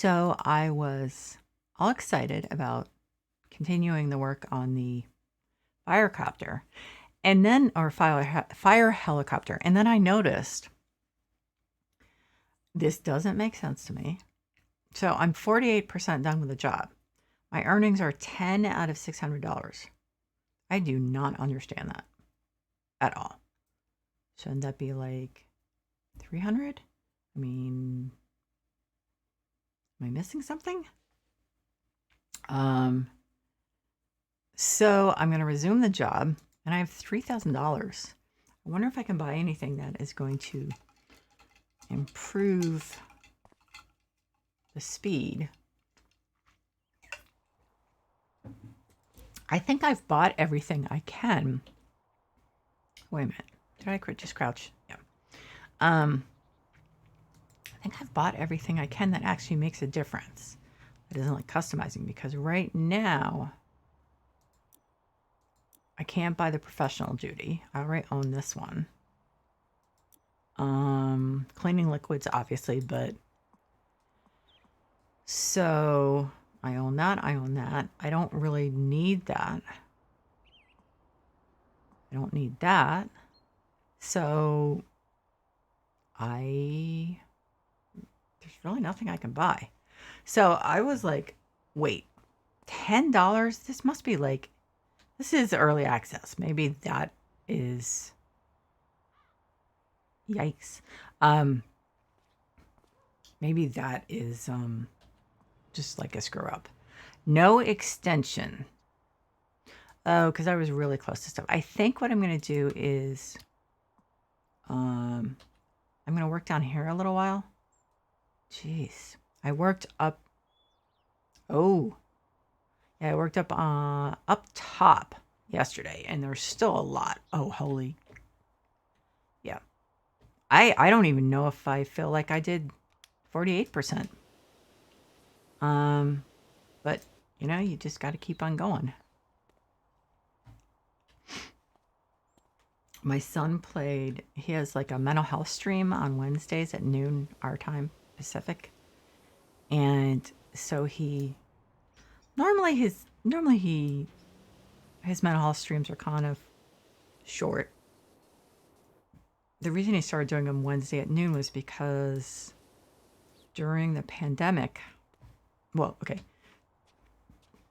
So I was all excited about continuing the work on the firecopter and then, or fire helicopter. And then I noticed this doesn't make sense to me. So I'm 48% done with the job. My earnings are 10 out of $600. I do not understand that at all. Shouldn't that be like 300? I mean, am I missing something? So I'm going to resume the job and I have $3,000. I wonder if I can buy anything that is going to improve the speed. I think I've bought everything I can. Wait a minute. Did I just crouch? Yeah. I think I've bought everything I can that actually makes a difference. It isn't like customizing, because right now I can't buy the professional duty. I already own this one. Cleaning liquids, obviously, but so I own that. I own that. I don't really need that. I don't need that. So there's really nothing I can buy. So I was like, wait, $10? This must be like, this is early access. Maybe that is, yikes. Maybe that is just like a screw up. No extension. Oh, because I was really close to stuff. I think what I'm going to do is I'm going to work down here a little while. Jeez. I worked up. Oh. Yeah, I worked up top yesterday, and there's still a lot. Oh, holy. Yeah. I don't even know if I feel like I did 48%. But you know, you just got to keep on going. My son played, he has like a mental health stream on Wednesdays at noon, our time, Pacific. And so normally his mental health streams are kind of short. The reason he started doing them Wednesday at noon was because during the pandemic, well, okay,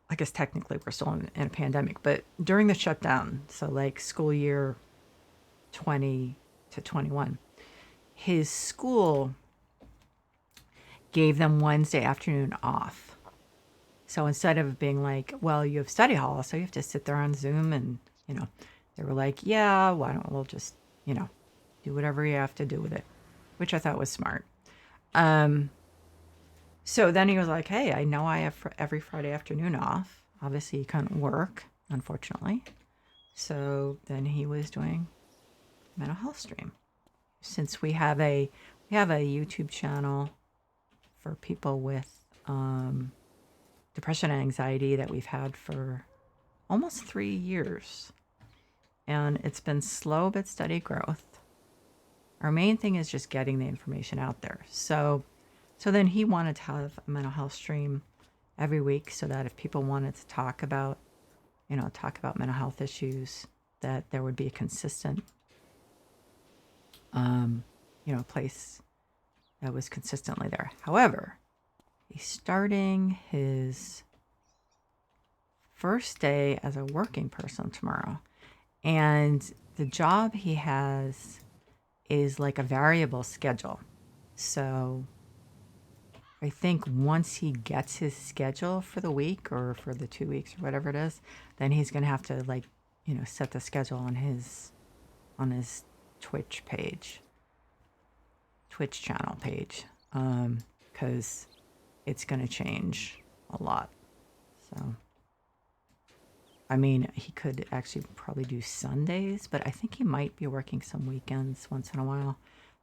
I guess technically we're still in a pandemic, but during the shutdown, so like school year 20 to 21, his school gave them Wednesday afternoon off. So instead of being like, well, you have study hall, so you have to sit there on Zoom, and, you know, they were like, yeah, why don't we'll just, you know, do whatever you have to do with it, which I thought was smart. So then he was like, hey, I know I have every Friday afternoon off. Obviously, he couldn't work, unfortunately. So then he was doing mental health stream. Since we have a YouTube channel for people with depression and anxiety that we've had for almost 3 years. And it's been slow but steady growth. Our main thing is just getting the information out there. So then he wanted to have a mental health stream every week, so that if people wanted to talk about mental health issues, that there would be a consistent, place that was consistently there. However, he's starting his first day as a working person tomorrow. And the job he has is like a variable schedule. So I think once he gets his schedule for the week or for the 2 weeks or whatever it is, then he's going to have to set the schedule on his Twitch channel page, because it's going to change a lot. So, I mean, he could actually probably do Sundays, but I think he might be working some weekends once in a while,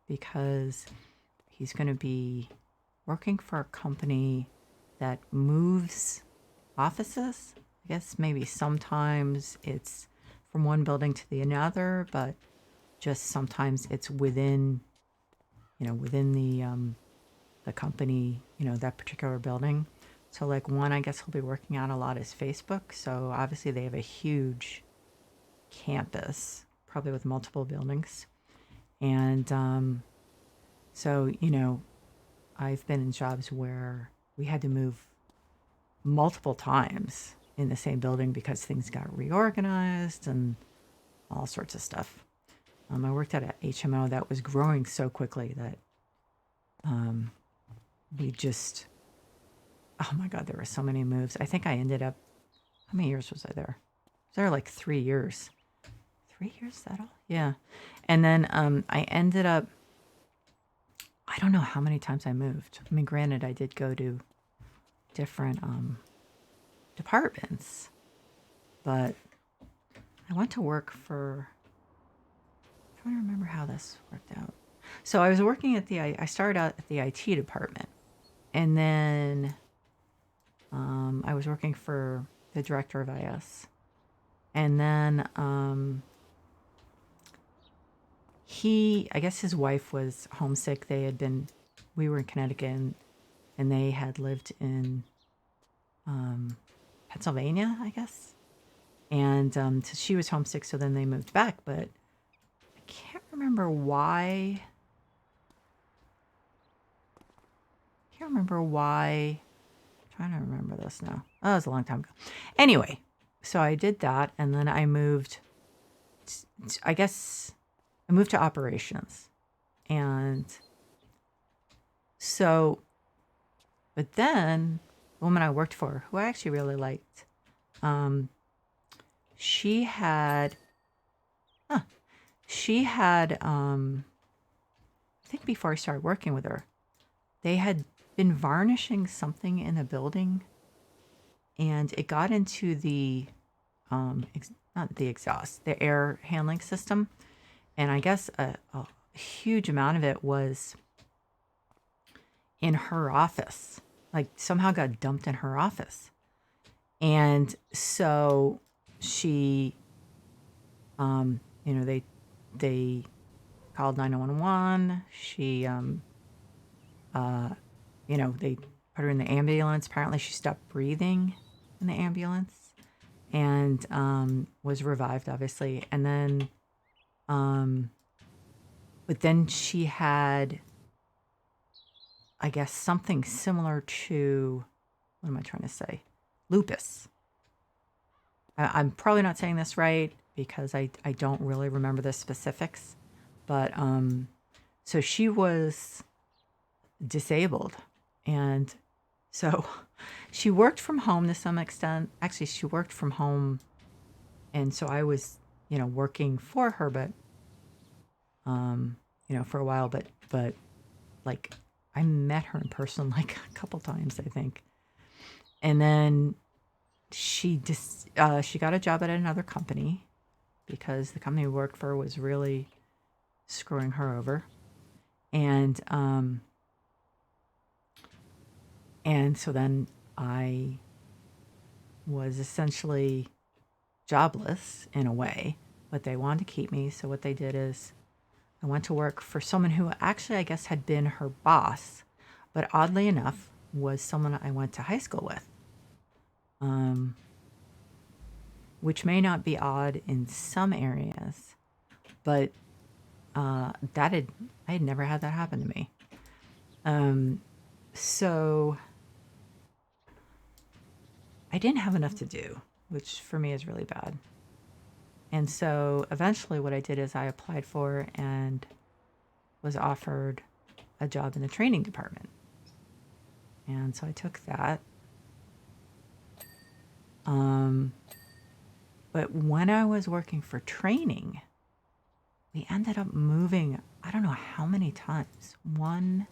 because he's going to be working for a company that moves offices. I guess maybe sometimes it's from one building to the another, but just sometimes it's within the the company, that particular building. So like one I guess he'll be working on a lot is Facebook. So obviously they have a huge campus, probably with multiple buildings. And so, I've been in jobs where we had to move multiple times in the same building because things got reorganized and all sorts of stuff. I worked at a HMO that was growing so quickly that we just, oh my God, there were so many moves. I think I ended up, how many years was I there? I was there like 3 years. 3 years, is that all? Yeah. And then I ended up, I don't know how many times I moved. I mean, granted, I did go to different departments, but I went to work for, I'm trying to remember how this worked out. So I was working at I started out at the IT department, and then I was working for the director of IS. And then I guess his wife was homesick. We were in Connecticut, and they had lived in Pennsylvania, I guess. And so she was homesick, so then they moved back. But I can't remember why. I'm trying to remember this now. Oh, it was a long time ago. Anyway, so I did that, and then I moved. I guess I moved to operations, and so. But then, the woman I worked for, who I actually really liked, she had, I think before I started working with her, they had been varnishing something in the building, and it got into the, not the exhaust, the air handling system. And I guess a huge amount of it was in her office, like somehow got dumped in her office. And so she, they called 911. She, they put her in the ambulance. Apparently she stopped breathing in the ambulance and was revived, obviously. And then, but then she had, I guess, something similar to, what am I trying to say? Lupus. I'm probably not saying this right because I don't really remember the specifics. But so she was disabled. And so she worked from home to some extent. Actually, she worked from home. And so I was, working for her, but, for a while. But like, I met her in person like a couple times, I think. And then she got a job at another company because the company we worked for was really screwing her over. And so then I was essentially jobless in a way, but they wanted to keep me. So what they did is I went to work for someone who actually, I guess, had been her boss, but oddly enough, was someone I went to high school with. Which may not be odd in some areas, but I had never had that happen to me. So I didn't have enough to do, which for me is really bad. And so eventually what I did is I applied for and was offered a job in the training department. And so I took that. But when I was working for training, we ended up moving, I don't know how many times. 1,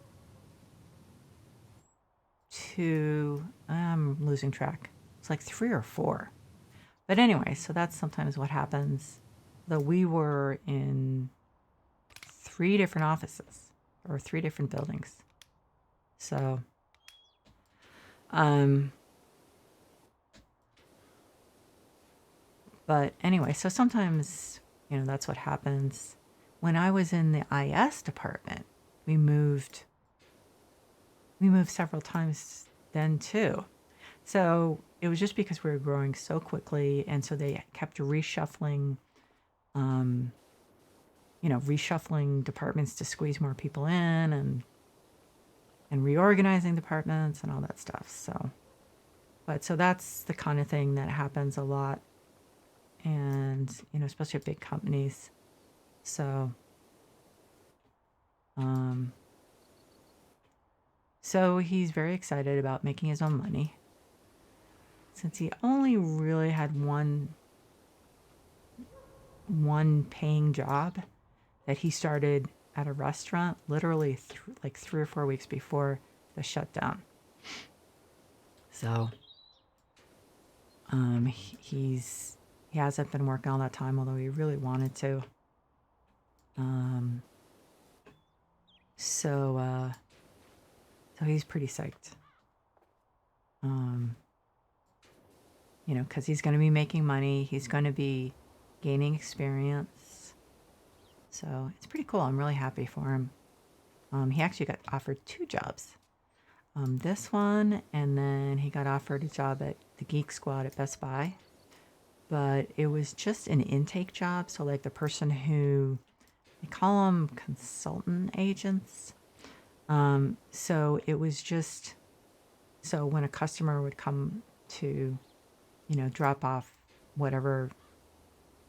2, I'm losing track. It's like 3 or 4. But anyway, so that's sometimes what happens. Though we were in 3 different offices or 3 different buildings. So, but anyway, so sometimes, that's what happens. When I was in the IS department, we moved we moved several times then too. So it was just because we were growing so quickly, and so they kept reshuffling, um, reshuffling departments to squeeze more people in, and reorganizing departments and all that stuff. So that's the kind of thing that happens a lot, and especially at big companies. So, um, so he's very excited about making his own money, since he only really had one paying job that he started at a restaurant literally like 3 or 4 weeks before the shutdown. So he hasn't been working all that time, although he really wanted to. So he's pretty psyched. Because he's going to be making money. He's going to be gaining experience. So it's pretty cool. I'm really happy for him. He actually got offered 2 jobs. This one, and then he got offered a job at the Geek Squad at Best Buy. But it was just an intake job. So like the person who, they call them consultant agents. So it was just, so when a customer would come to, drop off whatever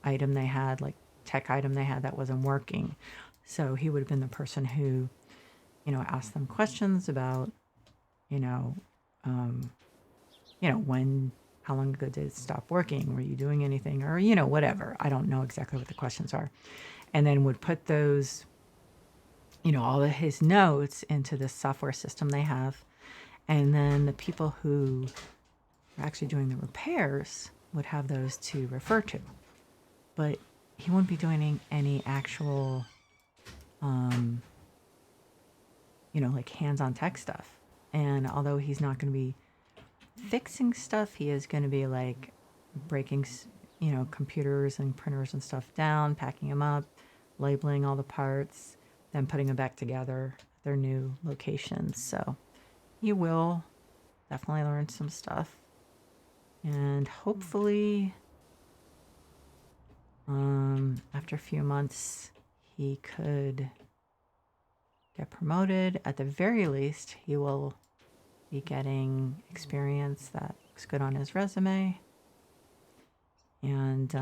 item they had, like tech item they had that wasn't working. So he would have been the person who, asked them questions about, when, how long ago did it stop working? Were you doing anything? Or, whatever. I don't know exactly what the questions are. And then would put those, all of his notes into this software system they have. And then the people who are actually doing the repairs would have those to refer to. But he wouldn't be doing any actual, like hands-on tech stuff. And although he's not going to be fixing stuff, he is going to be like breaking, computers and printers and stuff down, packing them up, labeling all the parts, then putting them back together at their new locations. So he will definitely learn some stuff. And hopefully, after a few months, he could get promoted. At the very least, he will be getting experience that looks good on his resume. And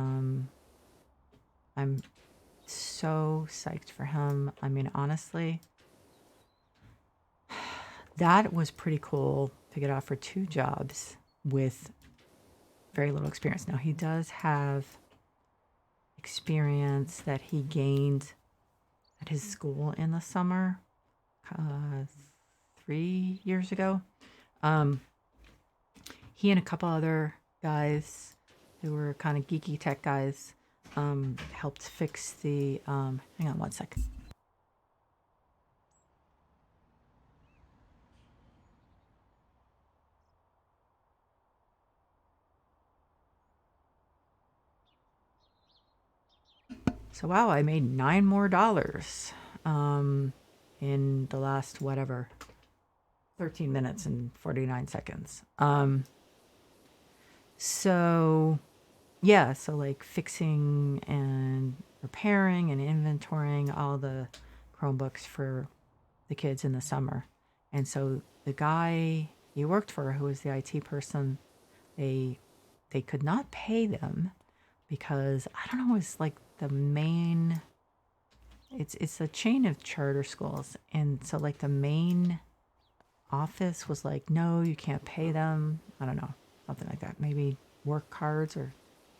I'm so psyched for him. I mean, honestly, that was pretty cool to get offered 2 jobs with very little experience. Now, he does have experience that he gained at his school in the summer 3 years ago. He and a couple other guys who were kind of geeky tech guys helped fix the, hang on one second. So wow, I made $9 more in the last 13 minutes and 49 seconds. So yeah, so like fixing and repairing and inventorying all the Chromebooks for the kids in the summer. And so the guy he worked for, who was the IT person, they could not pay them because I don't know, it's like the main, it's a chain of charter schools, and so like the main office was like, no, you can't pay them. I don't know, something like that. Maybe work cards or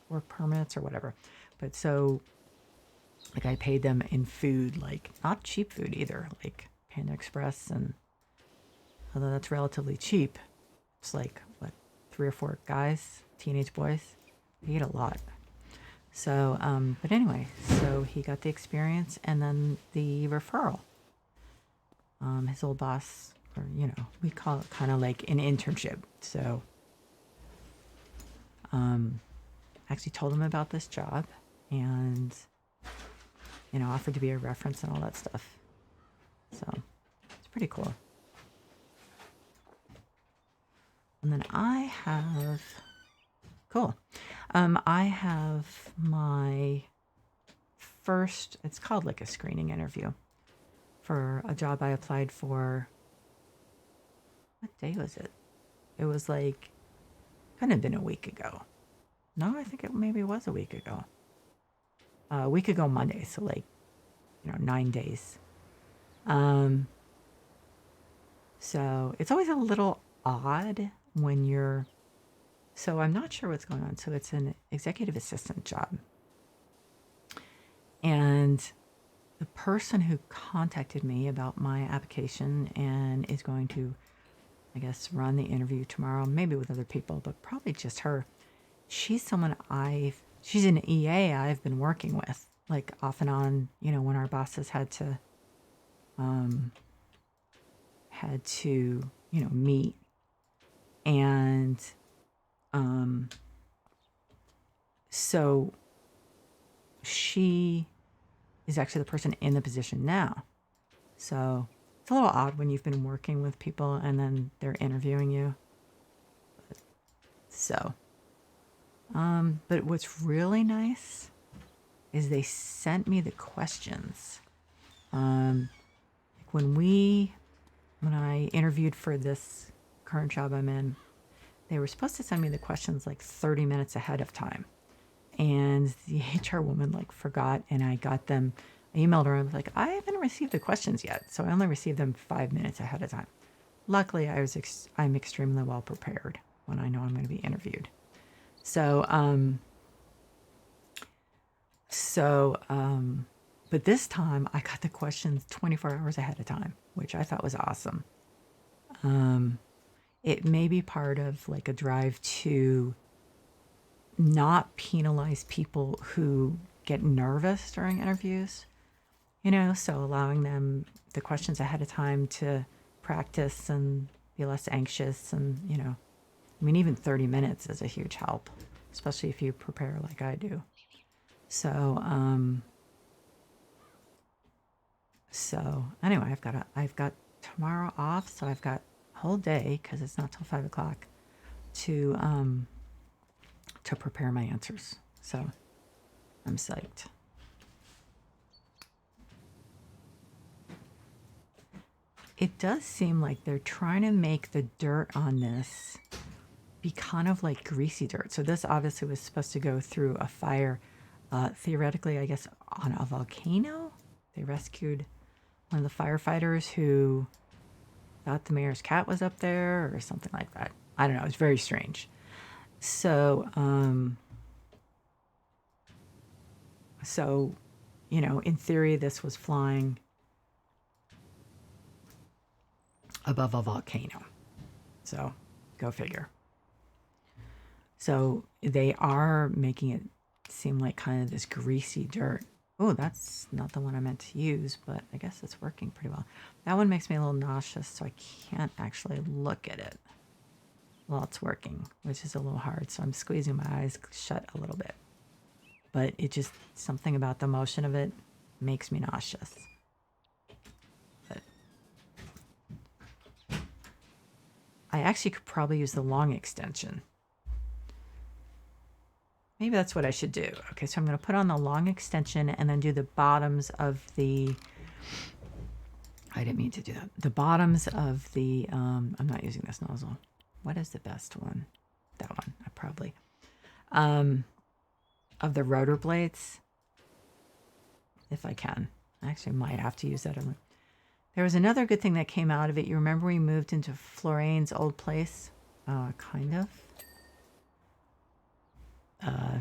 work permits or whatever. But so like I paid them in food, like not cheap food either, like Panda Express, and although that's relatively cheap, it's like what, 3 or 4 guys, teenage boys, they eat a lot. So, but anyway, so he got the experience and then the referral. His old boss, or we call it kind of like an internship. So, actually told him about this job and, offered to be a reference and all that stuff. So, it's pretty cool. And then I have, cool. I have my first, it's called like a screening interview for a job I applied for. What day was it? It was like, kind of been a week ago. No, I think it maybe was a week ago. A week ago Monday, so like, 9 days. So it's always a little odd when you're, so I'm not sure what's going on. So it's an executive assistant job. And the person who contacted me about my application and is going to, I guess, run the interview tomorrow, maybe with other people, but probably just her. She's someone she's an EA I've been working with, like off and on, when our bosses had to, meet. And, so she is actually the person in the position now. So it's a little odd when you've been working with people and then they're interviewing you. But what's really nice is they sent me the questions. When I interviewed for this current job I'm in, they were supposed to send me the questions like 30 minutes ahead of time. And the HR woman forgot, and I got them. I emailed her and was like, I haven't received the questions yet. So I only received them 5 minutes ahead of time. Luckily, I'm extremely well prepared when I know I'm going to be interviewed. But this time I got the questions 24 hours ahead of time, which I thought was awesome. It may be part of a drive to not penalize people who get nervous during interviews, so allowing them the questions ahead of time to practice and be less anxious. And, even 30 minutes is a huge help, especially if you prepare like I do. So anyway, I've got tomorrow off, so I've got a whole day, because it's not till 5 o'clock, to prepare my answers. So I'm psyched. It does seem like they're trying to make the dirt on this be kind of like greasy dirt. So this obviously was supposed to go through a fire, theoretically, I guess, on a volcano. They rescued one of the firefighters who thought the mayor's cat was up there or something like that. I don't know. It's very strange. So, in theory, this was flying above a volcano. So, go figure. So, they are making it seem like kind of this greasy dirt. Oh, that's not the one I meant to use, but I guess it's working pretty well. That one makes me a little nauseous, so I can't actually look at it while it's working, which is a little hard. So I'm squeezing my eyes shut a little bit. But it just, something about the motion of it makes me nauseous. But I actually could probably use the long extension. Maybe that's what I should do. Okay, so I'm going to put on the long extension and then do the bottoms of the, I didn't mean to do that. The bottoms of the, I'm not using this nozzle. What is the best one? That one, I probably. Of the rotor blades, if I can. I actually might have to use that. There was another good thing that came out of it. You remember we moved into Florian's old place? Kind of.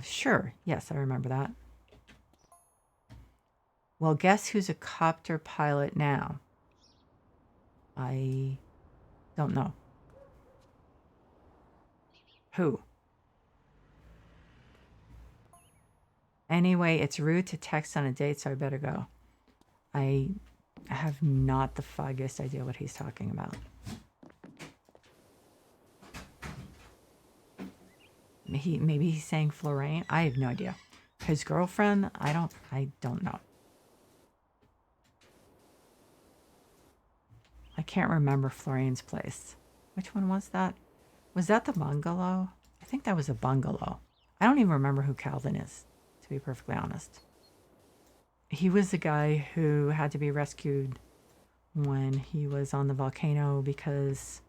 Sure. Yes, I remember that. Well, guess who's a copter pilot now? I don't know. Who? Anyway, it's rude to text on a date, so I better go. I have not the foggiest idea what he's talking about. Maybe he's saying Florian. I have no idea. His girlfriend? I don't know. I can't remember Florian's place. Which one was that? Was that the bungalow? I think that was a bungalow. I don't even remember who Calvin is, to be perfectly honest. He was the guy who had to be rescued when he was on the volcano because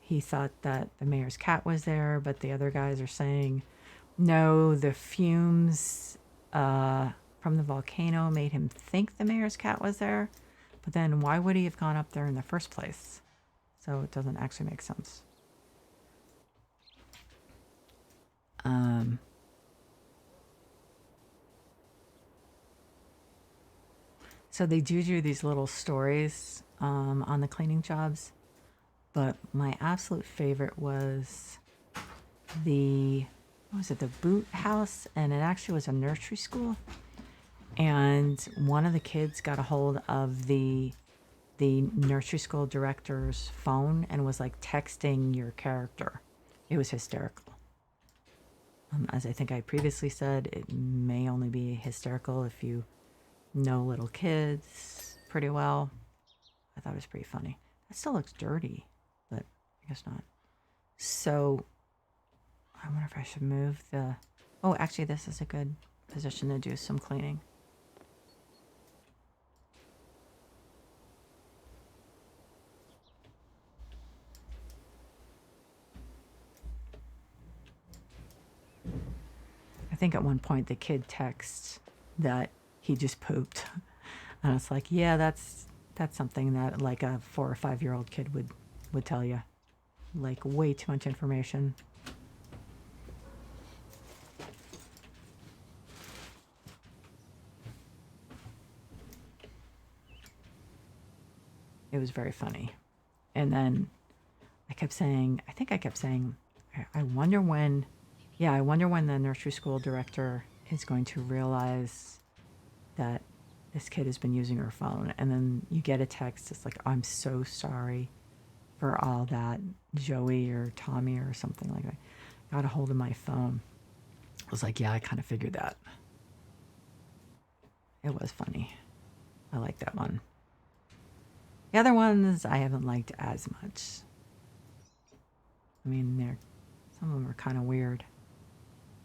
he thought that the mayor's cat was there, but the other guys are saying, no, the fumes from the volcano made him think the mayor's cat was there. But then why would he have gone up there in the first place? So it doesn't actually make sense. So they do these little stories on the cleaning jobs. But my absolute favorite was the boot house, and it actually was a nursery school. And one of the kids got a hold of the nursery school director's phone and was like texting your character. It was hysterical. As I think I previously said, it may only be hysterical if you know little kids pretty well. I thought it was pretty funny. It still looks dirty, but I guess not. So I wonder if I should move the... Oh, actually, this is a good position to do some cleaning. I think at one point the kid texts that he just pooped. And it's like, yeah, that's something that like a 4 or 5 year old kid would tell you. Like way too much information. It was very funny. And then I kept saying, I wonder when the nursery school director is going to realize that this kid has been using her phone. And then you get a text. It's like, I'm so sorry for all that. Joey or Tommy or something like that got a hold of my phone. I was like, yeah, I kind of figured that. It was funny. I like that one. The other ones I haven't liked as much. I mean, some of them are kind of weird.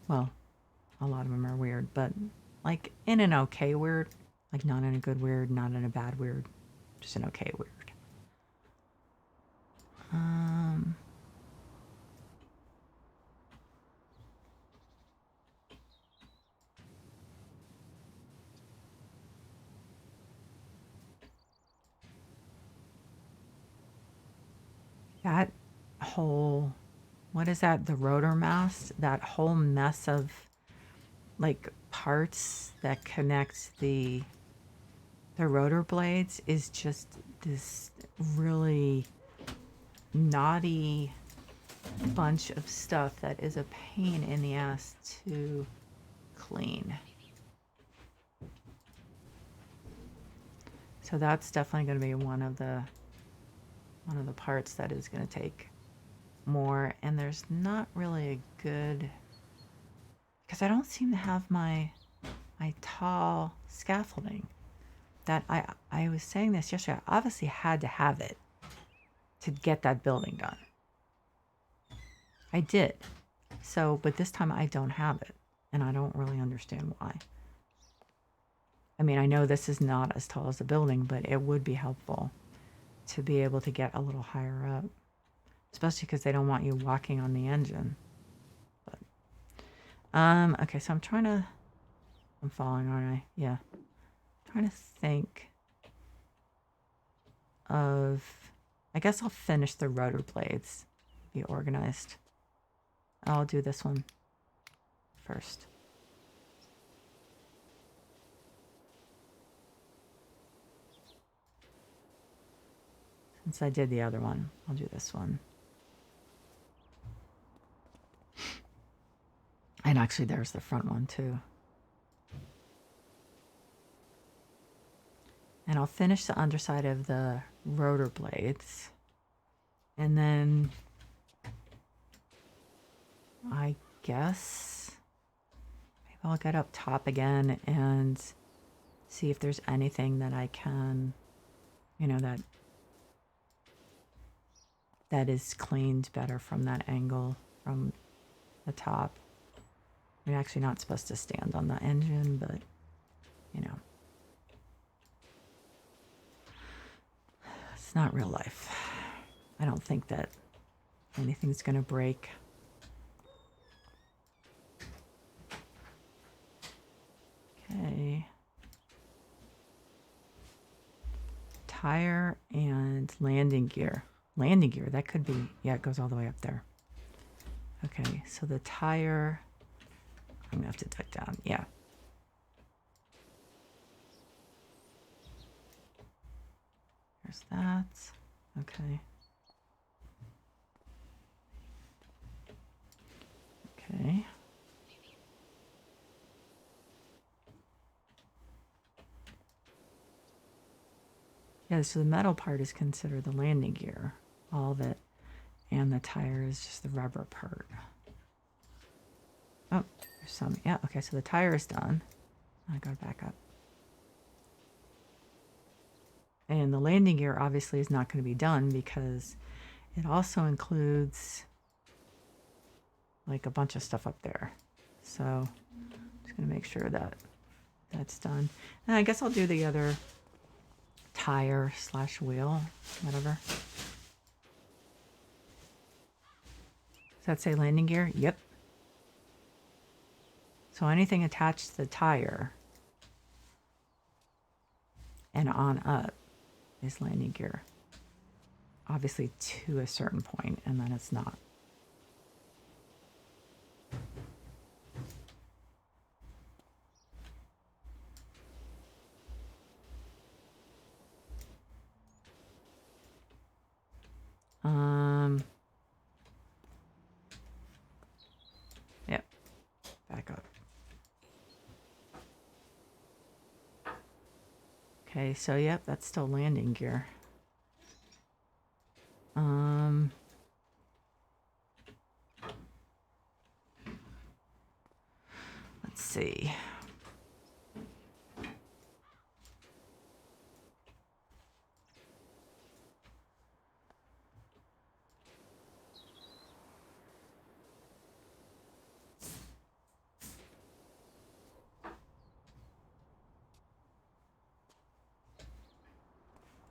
Well, a lot of them are weird, but like in an okay weird. Like not in a good weird, not in a bad weird. Just an okay weird. That whole, what is that? The rotor mast? That whole mess of like parts that connects the rotor blades is just this really knotty bunch of stuff that is a pain in the ass to clean. So that's definitely going to be one of the parts that is going to take more. And there's not really a good, because I don't seem to have my tall scaffolding. That I was saying this yesterday. I obviously had to have it to get that building done. I did. So, but this time I don't have it, and I don't really understand why. I mean, I know this is not as tall as the building, but it would be helpful to be able to get a little higher up, especially because they don't want you walking on the engine. But okay, so I'm following, aren't I? Yeah. I'm trying to think of, I guess I'll finish the rotor blades, be organized. I'll do this one first. Since I did the other one, I'll do this one. And actually, there's the front one too. And I'll finish the underside of the rotor blades. And then I guess maybe I'll get up top again and see if there's anything that I can, that that is cleaned better from that angle from the top. You're actually not supposed to stand on the engine, but you know, it's not real life. I don't think that anything's going to break. Okay. Tire and landing gear. Landing gear, that could be, yeah, it goes all the way up there. Okay, so the tire, I'm going to have to duck down, yeah. There's that, okay. Okay. Yeah, so the metal part is considered the landing gear, all of it, and the tire is just the rubber part. Oh, there's some, yeah, okay, so the tire is done. I gotta back up. And the landing gear obviously is not going to be done because it also includes like a bunch of stuff up there. So I'm just going to make sure that that's done. And I guess I'll do the other tire / wheel, whatever. Does that say landing gear? Yep. So anything attached to the tire and on up is landing gear. Obviously to a certain point, and then it's not. Yep, back up. Okay, so yep, that's still landing gear. Let's see.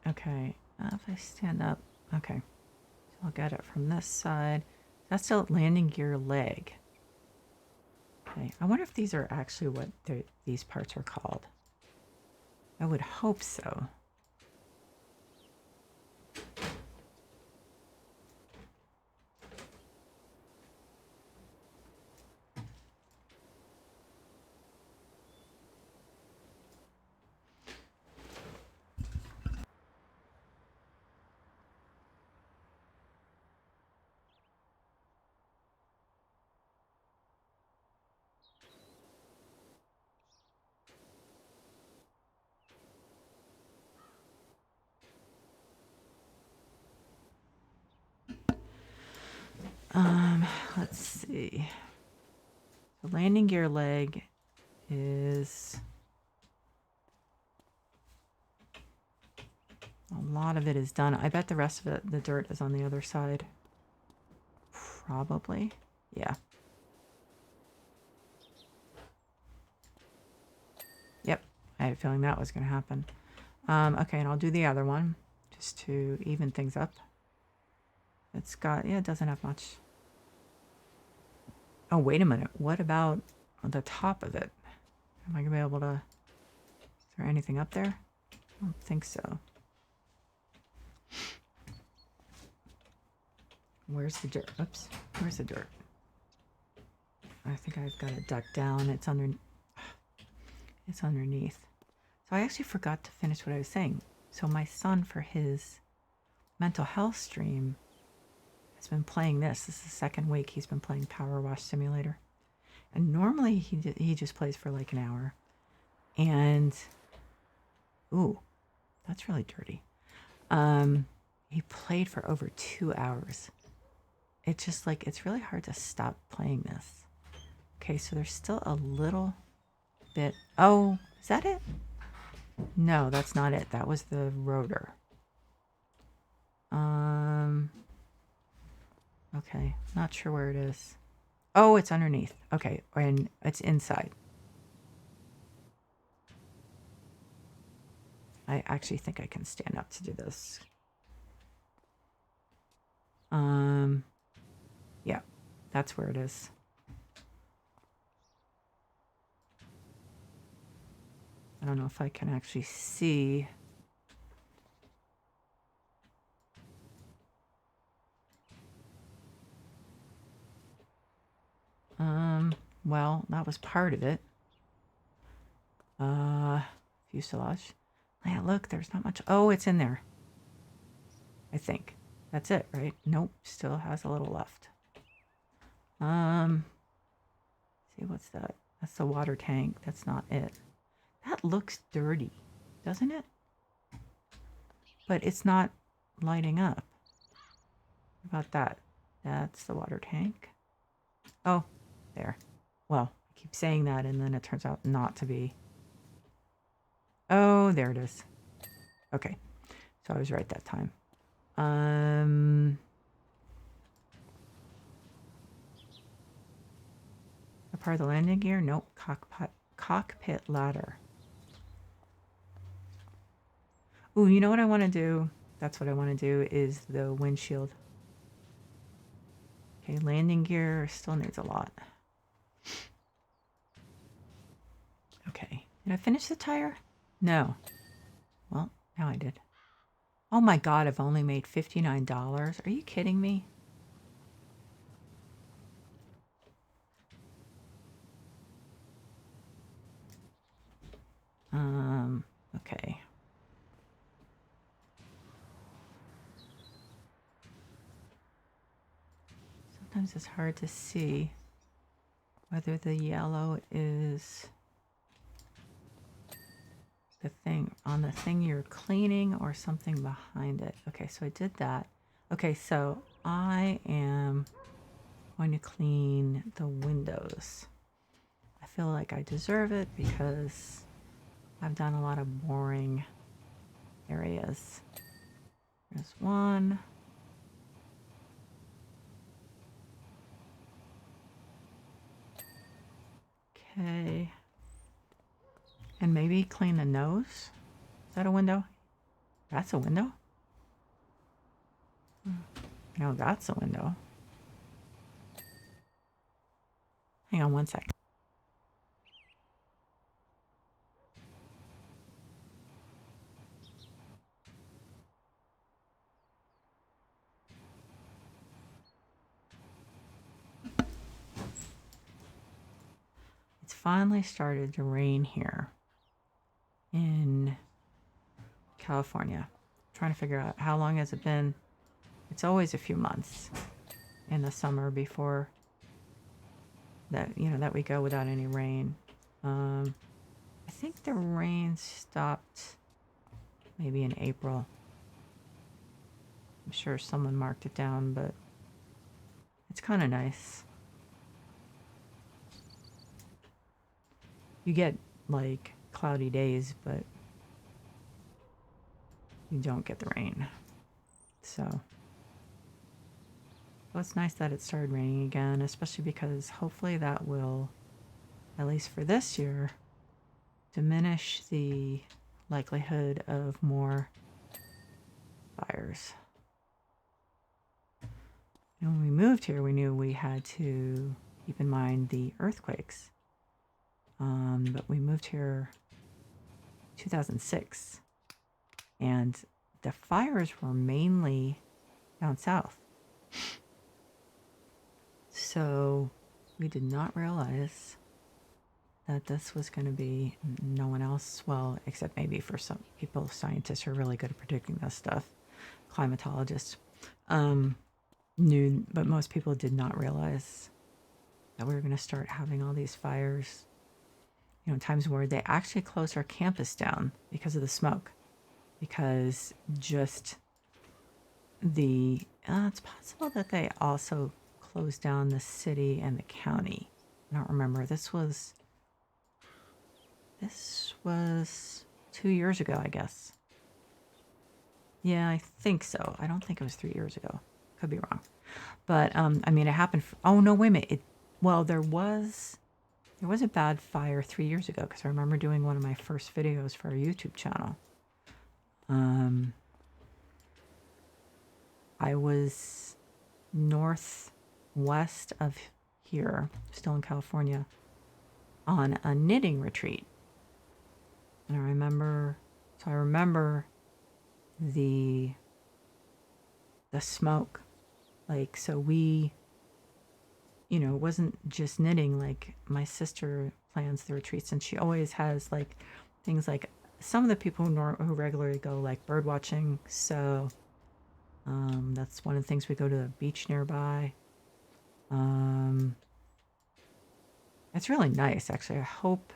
Okay, if I stand up, okay, so I'll get it from this side. That's still landing gear leg. Okay, I wonder if these are actually what these parts are called. I would hope so. Let's see. The landing gear leg is a lot of it is done. I bet the rest of it, the dirt is on the other side. Probably. Yeah. Yep. I had a feeling that was going to happen. Okay, and I'll do the other one just to even things up. It's got, yeah, it doesn't have much. Oh, wait a minute. What about the top of it? Am I going to be able to... Is there anything up there? I don't think so. Where's the dirt? Oops. Where's the dirt? I think I've got it ducked down. It's underneath. So I actually forgot to finish what I was saying. So my son, for his mental health stream, has been playing this. This is the second week he's been playing PowerWash Simulator. And normally he just plays for like an hour. And, ooh, that's really dirty. He played for over 2 hours. It's just like, it's really hard to stop playing this. Okay, so there's still a little bit. Oh, is that it? No, that's not it. That was the rotor. Okay, not sure where it is. Oh, it's underneath. Okay, and it's inside. I actually think I can stand up to do this. Yeah, that's where it is. I don't know if I can actually see. Well, that was part of it. Fuselage. Yeah, look, there's not much. Oh, it's in there. I think. That's it, right? Nope, still has a little left. See, what's that? That's the water tank. That's not it. That looks dirty, doesn't it? But it's not lighting up. How about that? That's the water tank. Oh, there. Well, I keep saying that and then it turns out not to be. Oh, there it is. Okay. So I was right that time. A part of the landing gear? Nope. Cockpit ladder. Ooh, you know what I want to do? That's what I want to do is the windshield. Okay, landing gear still needs a lot. Okay. Did I finish the tire? No. Well, now I did. Oh my God, I've only made $59. Are you kidding me? Okay. Sometimes it's hard to see whether the yellow is the thing on the thing you're cleaning or something behind it. Okay, so I did that. Okay, so I am going to clean the windows. I feel like I deserve it because I've done a lot of boring areas. There's one. Okay. And maybe clean the nose. Is that a window? That's a window? No, that's a window. Hang on one sec. It's finally started to rain here in California. I'm trying to figure out how long has it been. It's always a few months in the summer before that, that we go without any rain. I think the rain stopped maybe in April. I'm sure someone marked it down, but it's kind of nice. You get like cloudy days, but you don't get the rain. So it's nice that it started raining again, especially because hopefully that will, at least for this year, diminish the likelihood of more fires. And when we moved here, we knew we had to keep in mind the earthquakes. But we moved here 2006, and the fires were mainly down south. So we did not realize that this was going to be no one else, well, except maybe for some people, scientists who are really good at predicting this stuff, climatologists, knew, but most people did not realize that we were going to start having all these fires, times where they actually closed our campus down because of the smoke, because just it's possible that they also closed down the city and the county. I don't remember. This was 2 years ago, I guess. Yeah, I think so. I don't think it was 3 years ago. Could be wrong. But I mean, it happened. Oh no, wait a minute. Well, there was a bad fire 3 years ago because I remember doing one of my first videos for our YouTube channel. I was northwest of here, still in California, on a knitting retreat. And I remember the smoke. Like, so we, it wasn't just knitting. Like, my sister plans the retreats, and she always has like things like some of the people who regularly go, like bird watching. So that's one of the things. We go to the beach nearby. It's really nice, actually. I hope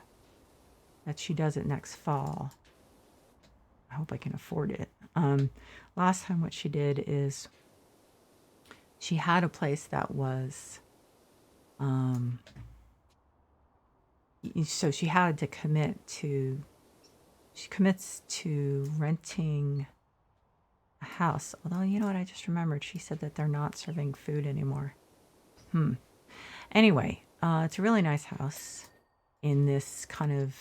that she does it next fall. I hope I can afford it. Last time what she did is she had a place that was, so she had to she commits to renting a house. Although, you know what, I just remembered, she said that they're not serving food anymore. Anyway, it's a really nice house in this kind of,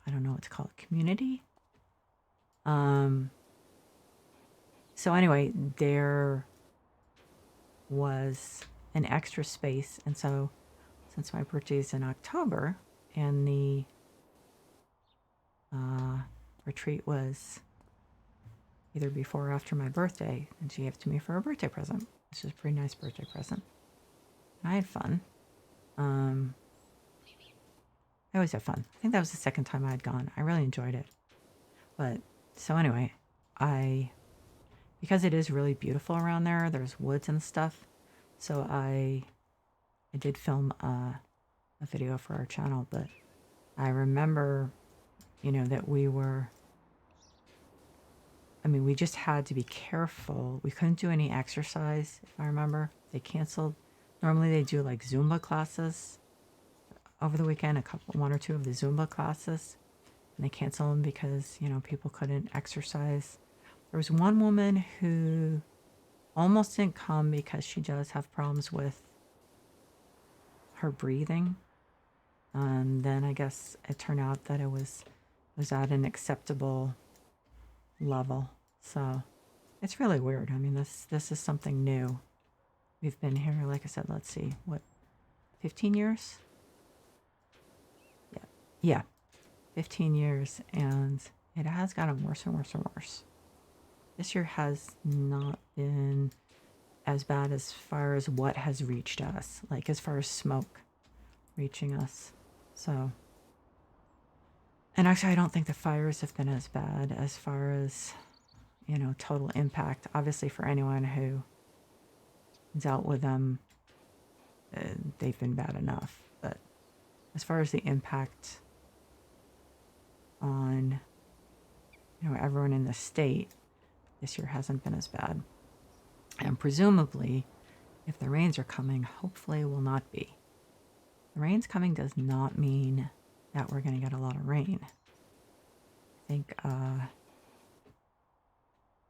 I don't know what to call it, community. So anyway, there was an extra space, and so since my birthday is in October and the retreat was either before or after my birthday, and she gave it to me for a birthday present. This was a pretty nice birthday present. I had fun. I always have fun. I think that was the second time I had gone. I really enjoyed it. But so anyway, because it is really beautiful around there, there's woods and stuff. So I did film a video for our channel, but I remember, that we just had to be careful. We couldn't do any exercise, if I remember. They canceled. Normally they do like Zumba classes over the weekend, one or two of the Zumba classes. And they canceled them because, people couldn't exercise. There was one woman who almost didn't come because she does have problems with her breathing. And then I guess it turned out that it was at an acceptable level. So it's really weird. I mean, this is something new. We've been here, like I said, let's see, 15 years? Yeah, 15 years, and it has gotten worse and worse and worse. This year has not been as bad as far as what has reached us, like as far as smoke reaching us. So, and actually I don't think the fires have been as bad as far as, total impact. Obviously for anyone who dealt with them, they've been bad enough. But as far as the impact on, everyone in the state, this year hasn't been as bad. And presumably, if the rains are coming, hopefully it will not be. The rain's coming does not mean that we're going to get a lot of rain. I think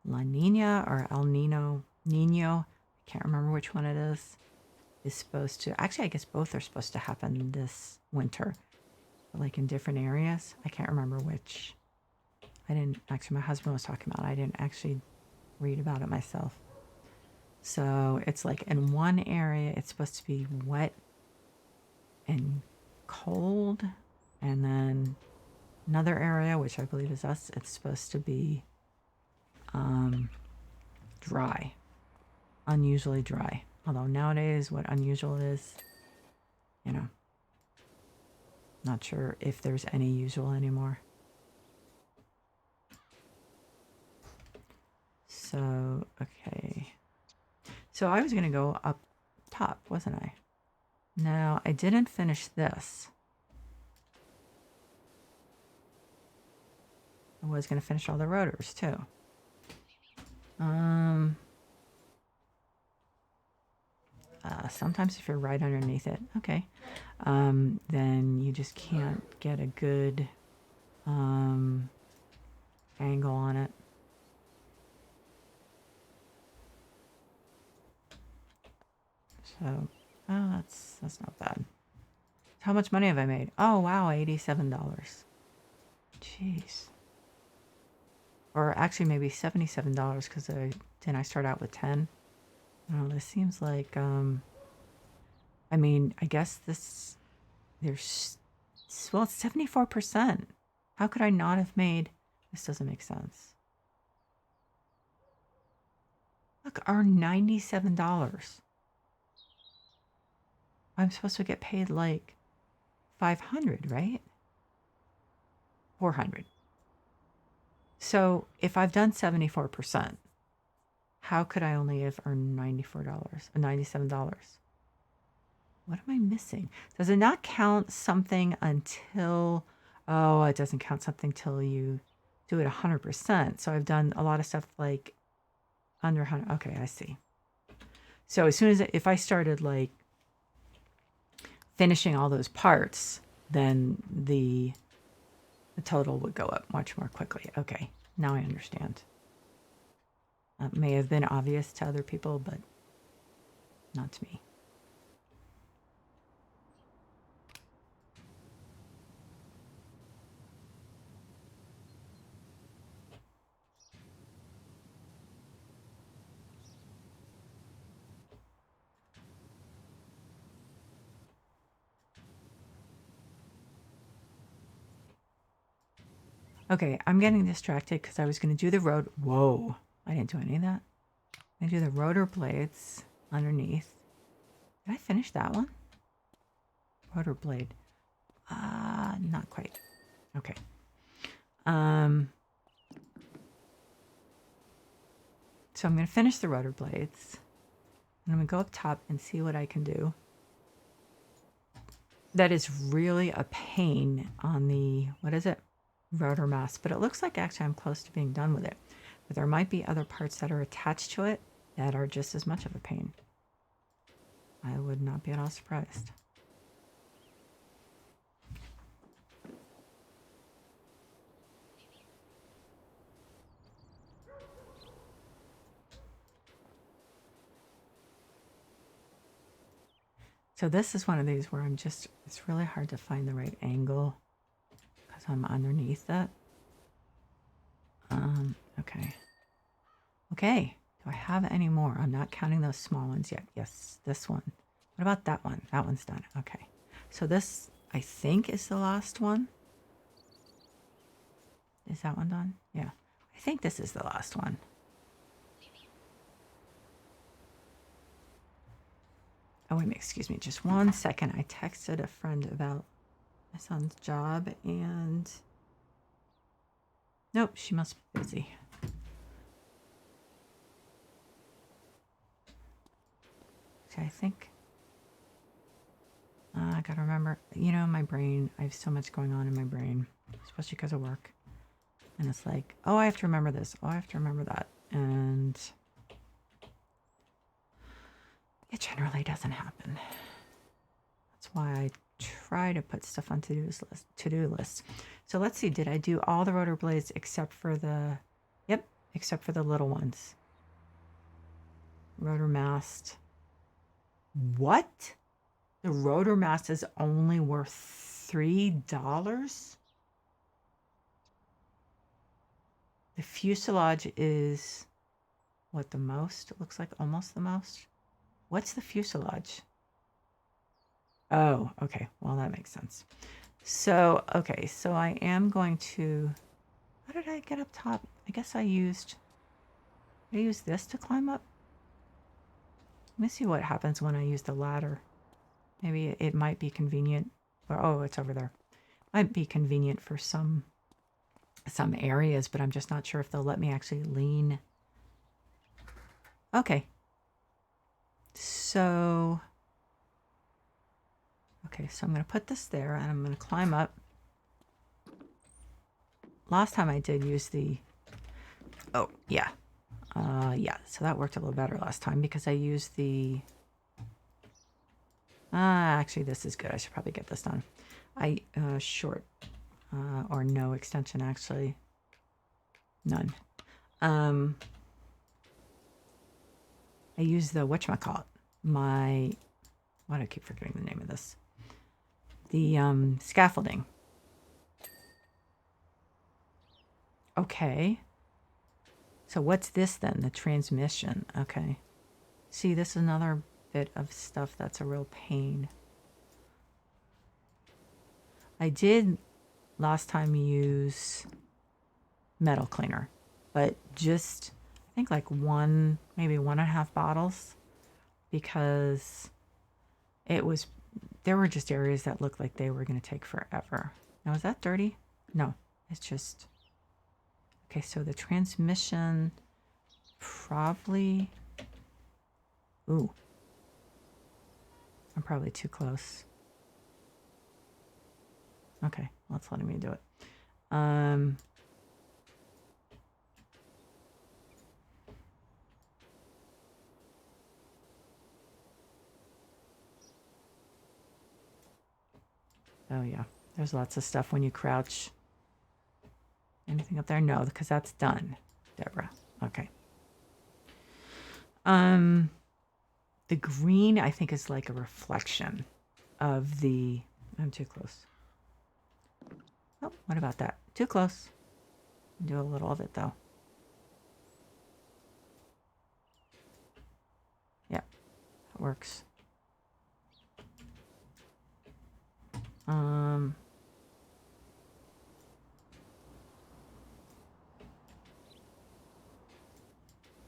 La Nina or El Nino, I can't remember which one it is supposed to, actually I guess both are supposed to happen this winter, but like in different areas. I can't remember which. My husband was talking about it. I didn't actually read about it myself. So it's like in one area it's supposed to be wet and cold, and then another area, which I believe is us, it's supposed to be dry, unusually dry. Although nowadays what unusual is, not sure if there's any usual anymore. So, okay. So I was going to go up top, wasn't I? Now, I didn't finish this. I was going to finish all the rotors, too. Sometimes if you're right underneath it, okay, then you just can't get a good angle on it. So, oh, that's not bad. How much money have I made? Oh, wow, $87. Jeez. Or actually maybe $77 because didn't I start out with 10? Oh, this seems like, I mean, I guess there's, well, it's 74%. How could I not have made, this doesn't make sense. Look, our $97. I'm supposed to get paid like 500, right? 400. So if I've done 74%, how could I only have earned $97? What am I missing? Does it not count something until, oh, it doesn't count something till you do it 100%. So I've done a lot of stuff like under 100. Okay, I see. So as soon as, if I started like finishing all those parts, then the total would go up much more quickly. Okay, now I understand. May have been obvious to other people, but not to me. Okay, I'm getting distracted because I was going to do the road. Whoa, I didn't do any of that. I do the rotor blades underneath. Did I finish that one? Rotor blade. Not quite. Okay. So I'm going to finish the rotor blades. And I'm going to go up top and see what I can do. That is really a pain on the, what is it? Rotor mast. But it looks like actually I'm close to being done with it. But there might be other parts that are attached to it that are just as much of a pain. I would not be at all surprised. So this is one of these where it's really hard to find the right angle because I'm underneath it. Okay. Okay. Do I have any more? I'm not counting those small ones yet. Yes, this one. What about that one? That one's done. Okay. So this, I think, is the last one. Is that one done? Yeah. I think this is the last one. Oh, wait, excuse me. Just 1 second. I texted a friend about my son's job and... Nope, she must be busy. Okay, I think... I gotta remember, you know, my brain, I have so much going on in my brain, especially because of work. And it's like, oh, I have to remember this. Oh, I have to remember that. And it generally doesn't happen. That's why I try to put stuff on to-do lists. So let's see, did I do all the rotor blades except for the, yep, except for the little ones. Rotor mast. What? The rotor mast is only worth $3? The fuselage is, what, the most? It looks like almost the most. What's the fuselage? Oh, okay. Well, that makes sense. So, okay. So I am going to, how did I get up top? I guess I used this to climb up. Let me see what happens when I use the ladder. Maybe it might be convenient. Or, oh, it's over there. Might be convenient for some areas, but I'm just not sure if they'll let me actually lean. Okay. So, okay, so I'm going to put this there and I'm going to climb up. Last time I did use the, oh, yeah. Yeah, so that worked a little better last time because I used the, actually this is good. I should probably get this done. Short, or no extension actually. None. I use the whatchamacallit. my, why do I keep forgetting the name of this? The scaffolding. Okay. So what's this then? The transmission. Okay. See, this is another bit of stuff that's a real pain. I did last time use metal cleaner, but just, I think like one, maybe 1.5 bottles, because it was, there were just areas that looked like they were going to take forever. Now, is that dirty? No, it's just, okay, so the transmission probably, ooh, I'm probably too close. Okay, let's let me do it. Oh yeah, there's lots of stuff when you crouch. Anything up there? No, because that's done, Deborah. Okay. The green, I think, is like a reflection of the, I'm too close. Oh, what about that? Too close. Do a little of it though. Yeah, that works.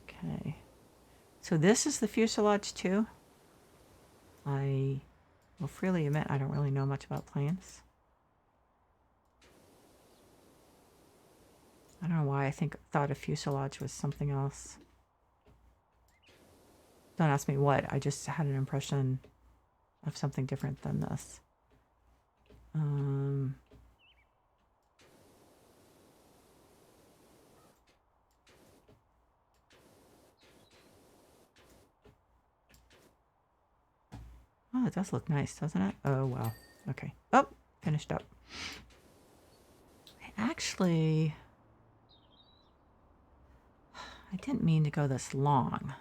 Okay. So this is the fuselage too. I will freely admit I don't really know much about planes. I don't know why I thought a fuselage was something else. Don't ask me what. I just had an impression of something different than this. Oh, it does look nice, doesn't it? Oh, wow. Okay. Oh, finished up. Actually, I didn't mean to go this long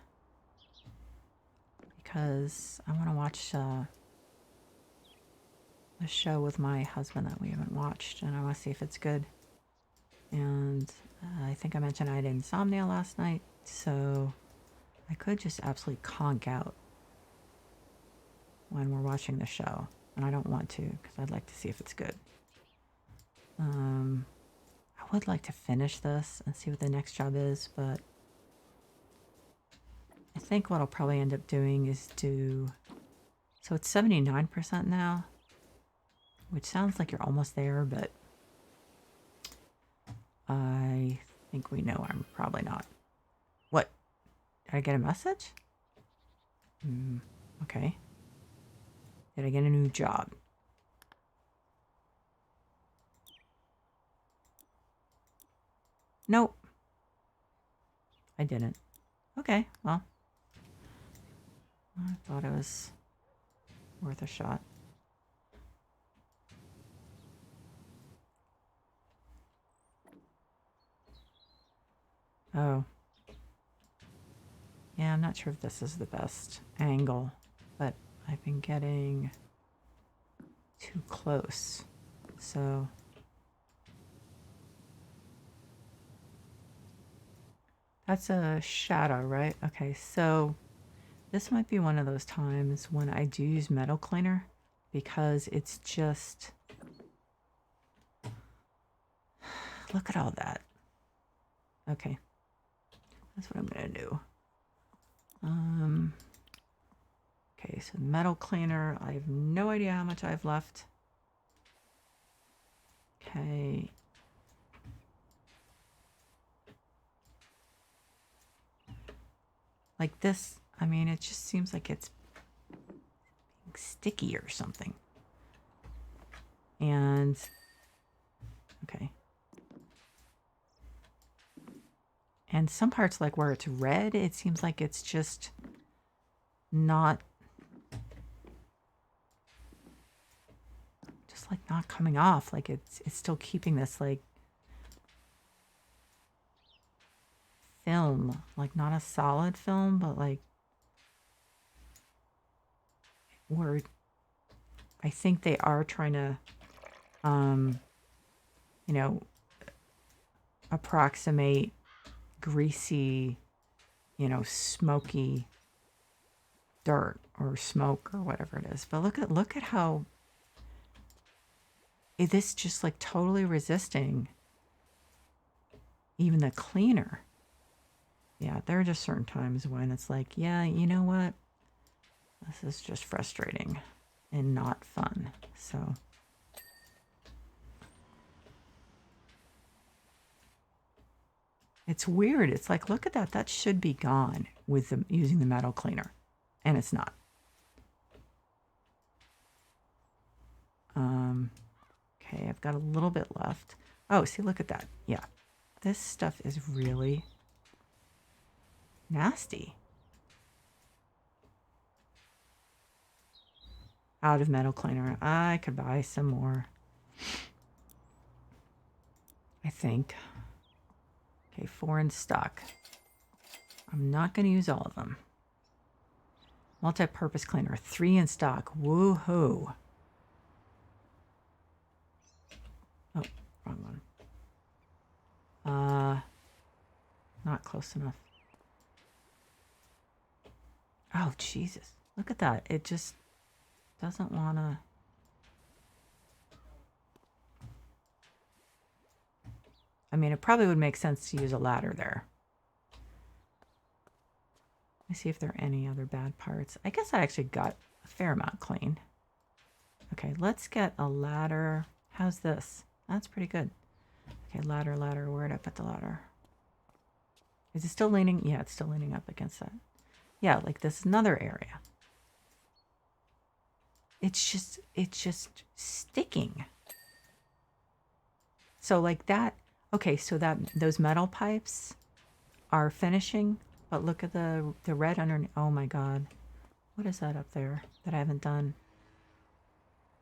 because I want to watch a show with my husband that we haven't watched, and I want to see if it's good. And I think I mentioned I had insomnia last night, so I could just absolutely conk out when we're watching the show, and I don't want to because I'd like to see if it's good. I would like to finish this and see what the next job is, but I think what I'll probably end up doing is so it's 79% now, which sounds like you're almost there, but I think we know I'm probably not. What? Did I get a message? Okay. Did I get a new job? Nope. I didn't. Okay, well. I thought it was worth a shot. Oh. Yeah, I'm not sure if this is the best angle, but I've been getting too close. So that's a shadow, right? Okay, so this might be one of those times when I do use metal cleaner because it's just, look at all that. Okay, that's what I'm gonna do. Okay, so metal cleaner, I have no idea how much I've left. Okay. Like this, I mean, it just seems like it's sticky or something. And, okay. And some parts, like where it's red, it seems like it's just not, just like not coming off. Like it's still keeping this like film, like not a solid film, but like, Or I think they are trying to, you know, approximate greasy, you know, smoky dirt or smoke or whatever it is. But look at how this just like totally resisting even the cleaner. Yeah, there are just certain times when it's like, yeah, you know what? This is just frustrating and not fun. So it's weird. It's like, look at that. That should be gone with using the metal cleaner. And it's not. Okay, I've got a little bit left. Oh, see, look at that. Yeah, this stuff is really nasty. Out of metal cleaner. I could buy some more. I think. Okay, 4 in stock. I'm not going to use all of them. Multi-purpose cleaner, 3 in stock. Woohoo. Oh, wrong one. Not close enough. Oh, Jesus. Look at that. It just doesn't want to. I mean, it probably would make sense to use a ladder there. Let me see if there are any other bad parts. I guess I actually got a fair amount clean. Okay, let's get a ladder. How's this? That's pretty good. Okay, ladder. Where'd I put the ladder? Is it still leaning? Yeah, it's still leaning up against that. Yeah, like this is another area. It's just sticking. So like that. Okay, so those metal pipes are finishing, but look at the red underneath. Oh my God. What is that up there that I haven't done?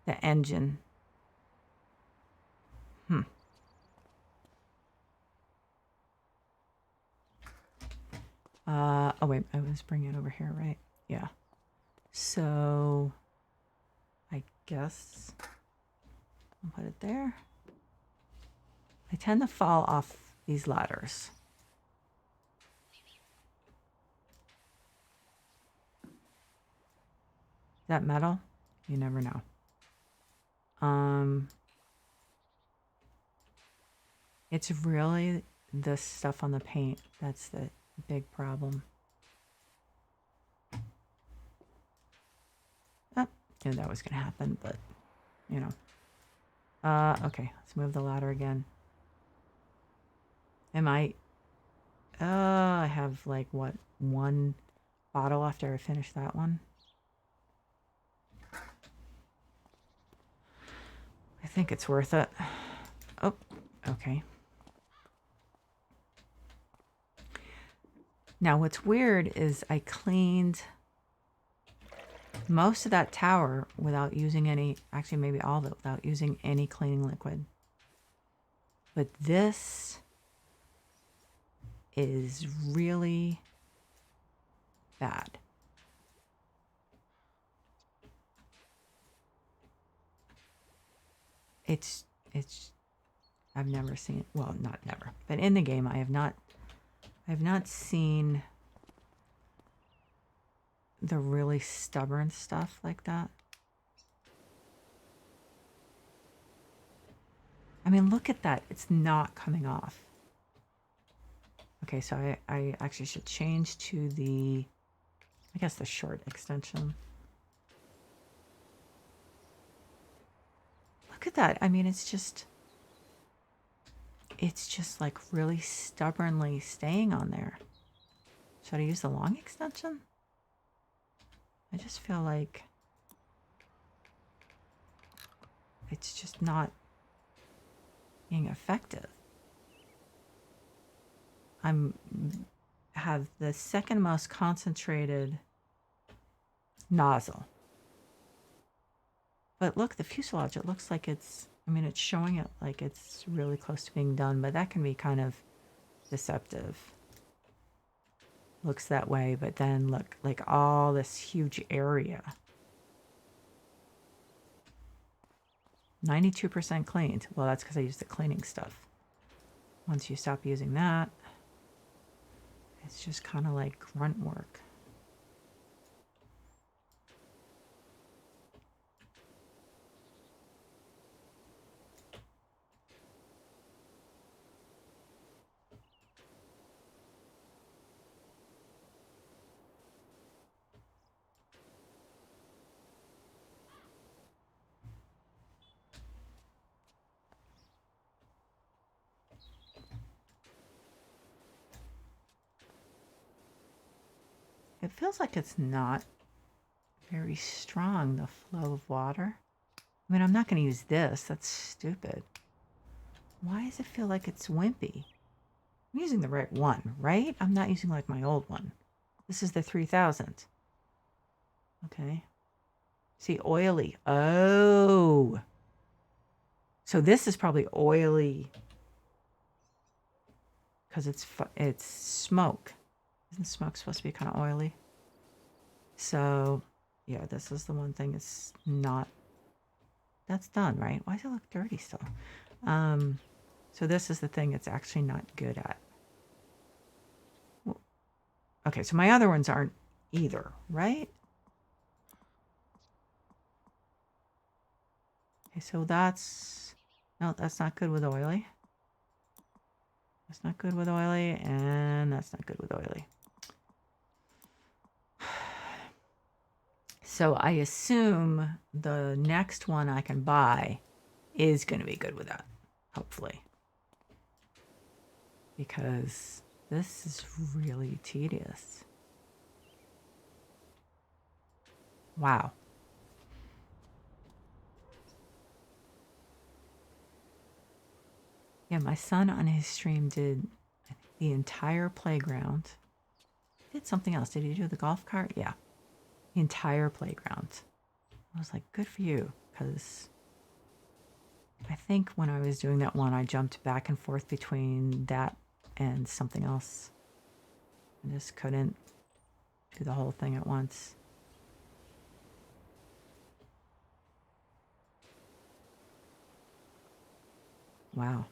The engine. Oh wait, I was bringing it over here, right? Yeah. So I guess I'll put it there. I tend to fall off these ladders. Is that metal? You never know. It's really the stuff on the paint that's the big problem. Oh, knew that was going to happen, but you know. Okay, let's move the ladder again. I have like what, 1 bottle after I finish that one. I think it's worth it. Oh, okay. Now what's weird is I cleaned most of that tower without using any, actually maybe all of it without using any cleaning liquid. But this is really bad. It's I've never seen, well, not never, but in the game I have not seen the really stubborn stuff like that. I mean, look at that. It's not coming off. Okay, so I actually should change to the, I guess, the short extension. Look at that. I mean, it's just like really stubbornly staying on there. Should I use the long extension? I just feel like it's just not being effective. Have the second most concentrated nozzle. But look, the fuselage, it looks like it's, I mean, it's showing it like it's really close to being done, but that can be kind of deceptive. Looks that way, but then look, like all this huge area 92% cleaned. Well, that's because I used the cleaning stuff. Once you stop using that, it's just kind of like grunt work. It feels like it's not very strong, the flow of water. I mean, I'm not going to use this. That's stupid. Why does it feel like it's wimpy? I'm using the right one, right? I'm not using like my old one. This is the 3000. Okay. See, oily. Oh. So this is probably oily because it's smoke. Isn't smoke supposed to be kind of oily? So, yeah, this is the one thing it's not. That's done, right? Why does it look dirty still? So this is the thing it's actually not good at. Well, okay, so my other ones aren't either, right? Okay, so that's... No, that's not good with oily. That's not good with oily, and that's not good with oily. So I assume the next one I can buy is going to be good with that, hopefully. Because this is really tedious. Wow. Yeah, my son on his stream did the entire playground. Did something else. Did he do the golf cart? Yeah. The entire playground. I was like, good for you. Because I think when I was doing that one, I jumped back and forth between that and something else. I just couldn't do the whole thing at once. Wow.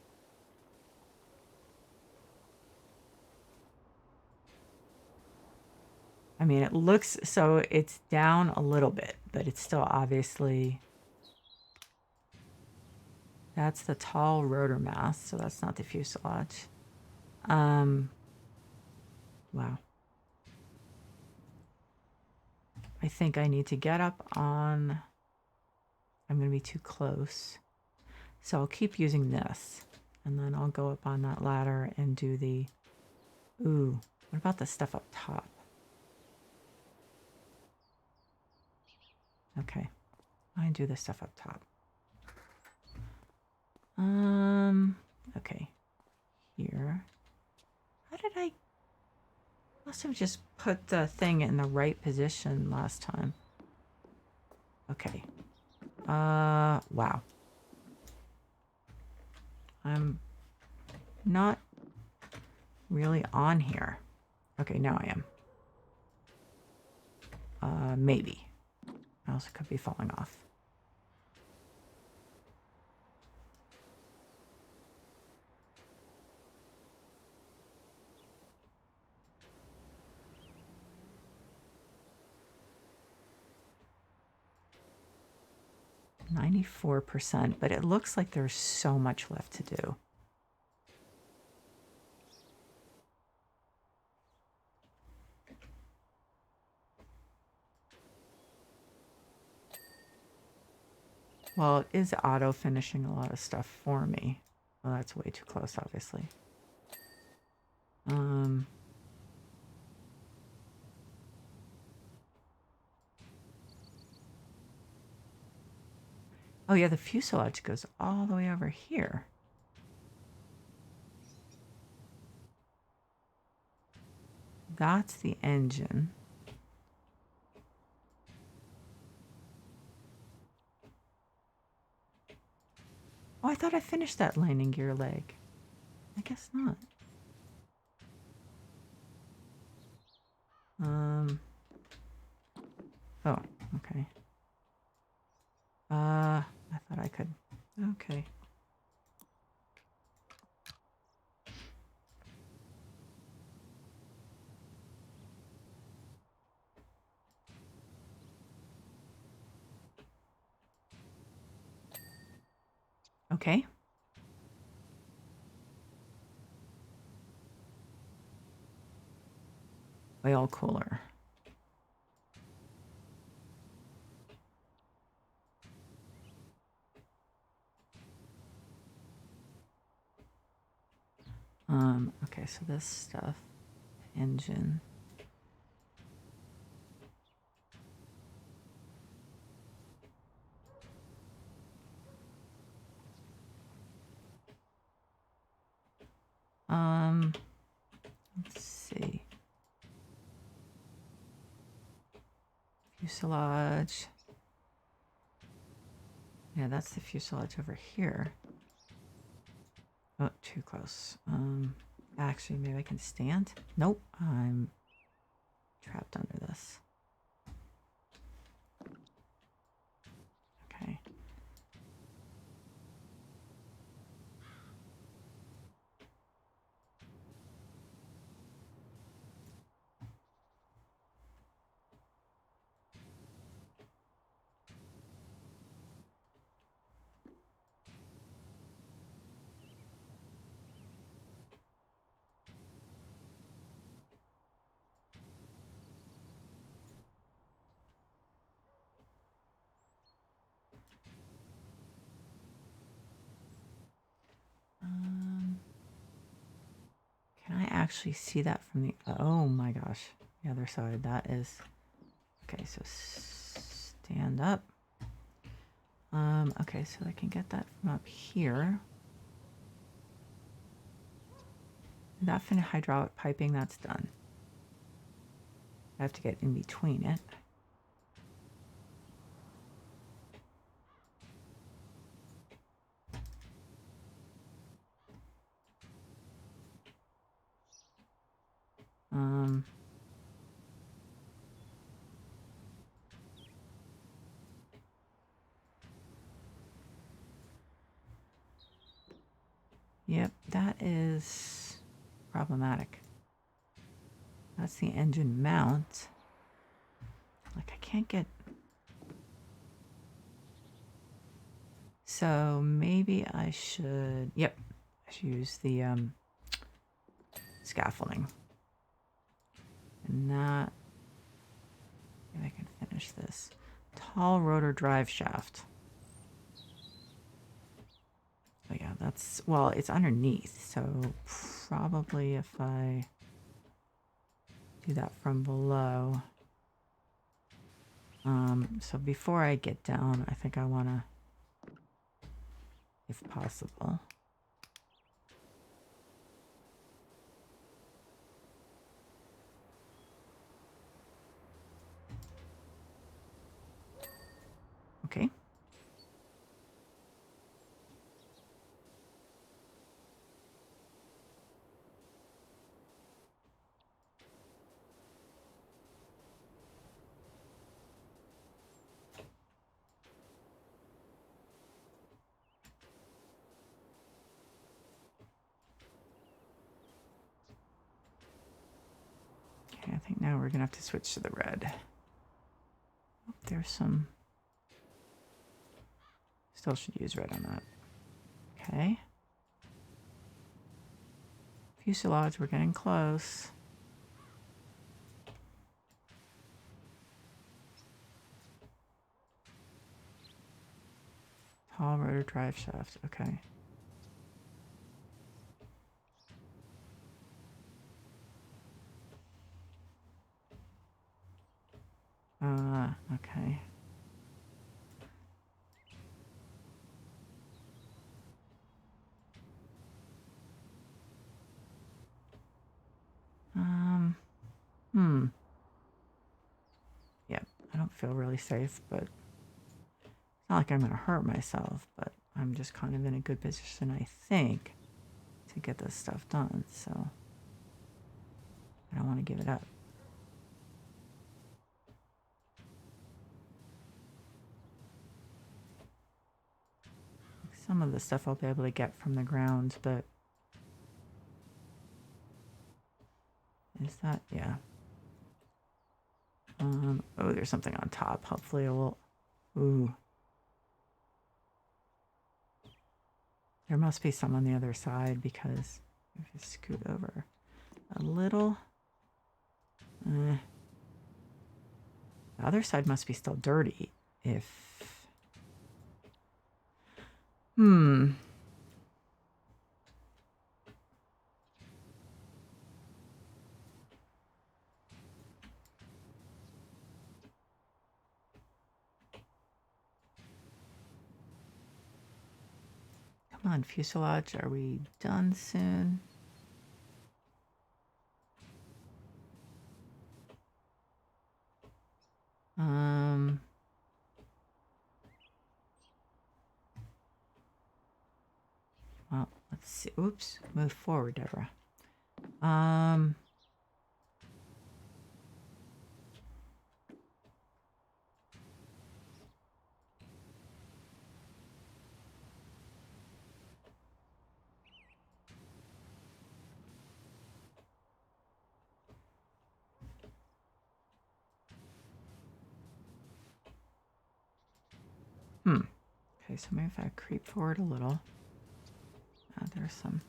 I mean, it looks, so it's down a little bit, but it's still obviously, that's the tall rotor mast, so that's not the fuselage. Wow. I think I need to get up on, I'm going to be too close. So I'll keep using this, and then I'll go up on that ladder and do the, ooh, what about the stuff up top? Okay, I do the stuff up top. Okay, here. How did I, must have just put the thing in the right position last time. Okay, wow. I'm not really on here. Okay, now I am. Maybe. I also could be falling off. %, but it looks like there's so much left to do. Well, it is auto finishing a lot of stuff for me. Well, that's way too close, obviously. Oh yeah, the fuselage goes all the way over here. That's the engine. Oh, I thought I finished that landing gear leg. I guess not. Oh, okay. I thought I could Okay. Okay. Oil cooler. Okay, so this stuff, engine. Let's see. Fuselage. Yeah, that's the fuselage over here. Oh, too close. Actually, maybe I can stand? Nope, I'm trapped under this. Okay. Can I actually see that from the, oh my gosh, the other side? That is, okay, so stand up. Okay, so I can get that from up here. That fin hydraulic piping, that's done. I have to get in between it. Yep, that is problematic. That's the engine mount. Like, I can't get... So maybe I should... Yep, I should use the scaffolding. And that... Maybe I can finish this. Tall rotor drive shaft. Oh yeah, that's... Well, it's underneath, so probably if I do that from below... So before I get down, I think I want to, if possible. Okay. Okay, I think now we're gonna have to switch to the red. Oh, there's some. Still should use red on that. Okay. Fuselage, we're getting close. Tall rotor drive shaft. Okay. Okay. Yeah, I don't feel really safe, but it's not like I'm gonna hurt myself, but I'm just kind of in a good position, I think, to get this stuff done, so I don't want to give it up. Some of the stuff I'll be able to get from the ground, but is that, yeah. Oh, there's something on top. Hopefully it will, ooh. There must be some on the other side because if you scoot over a little, the other side must be still dirty. Come on, fuselage, are we done soon? Well, let's see. Oops, move forward, Deborah. Okay, so maybe if I creep forward a little. There's some.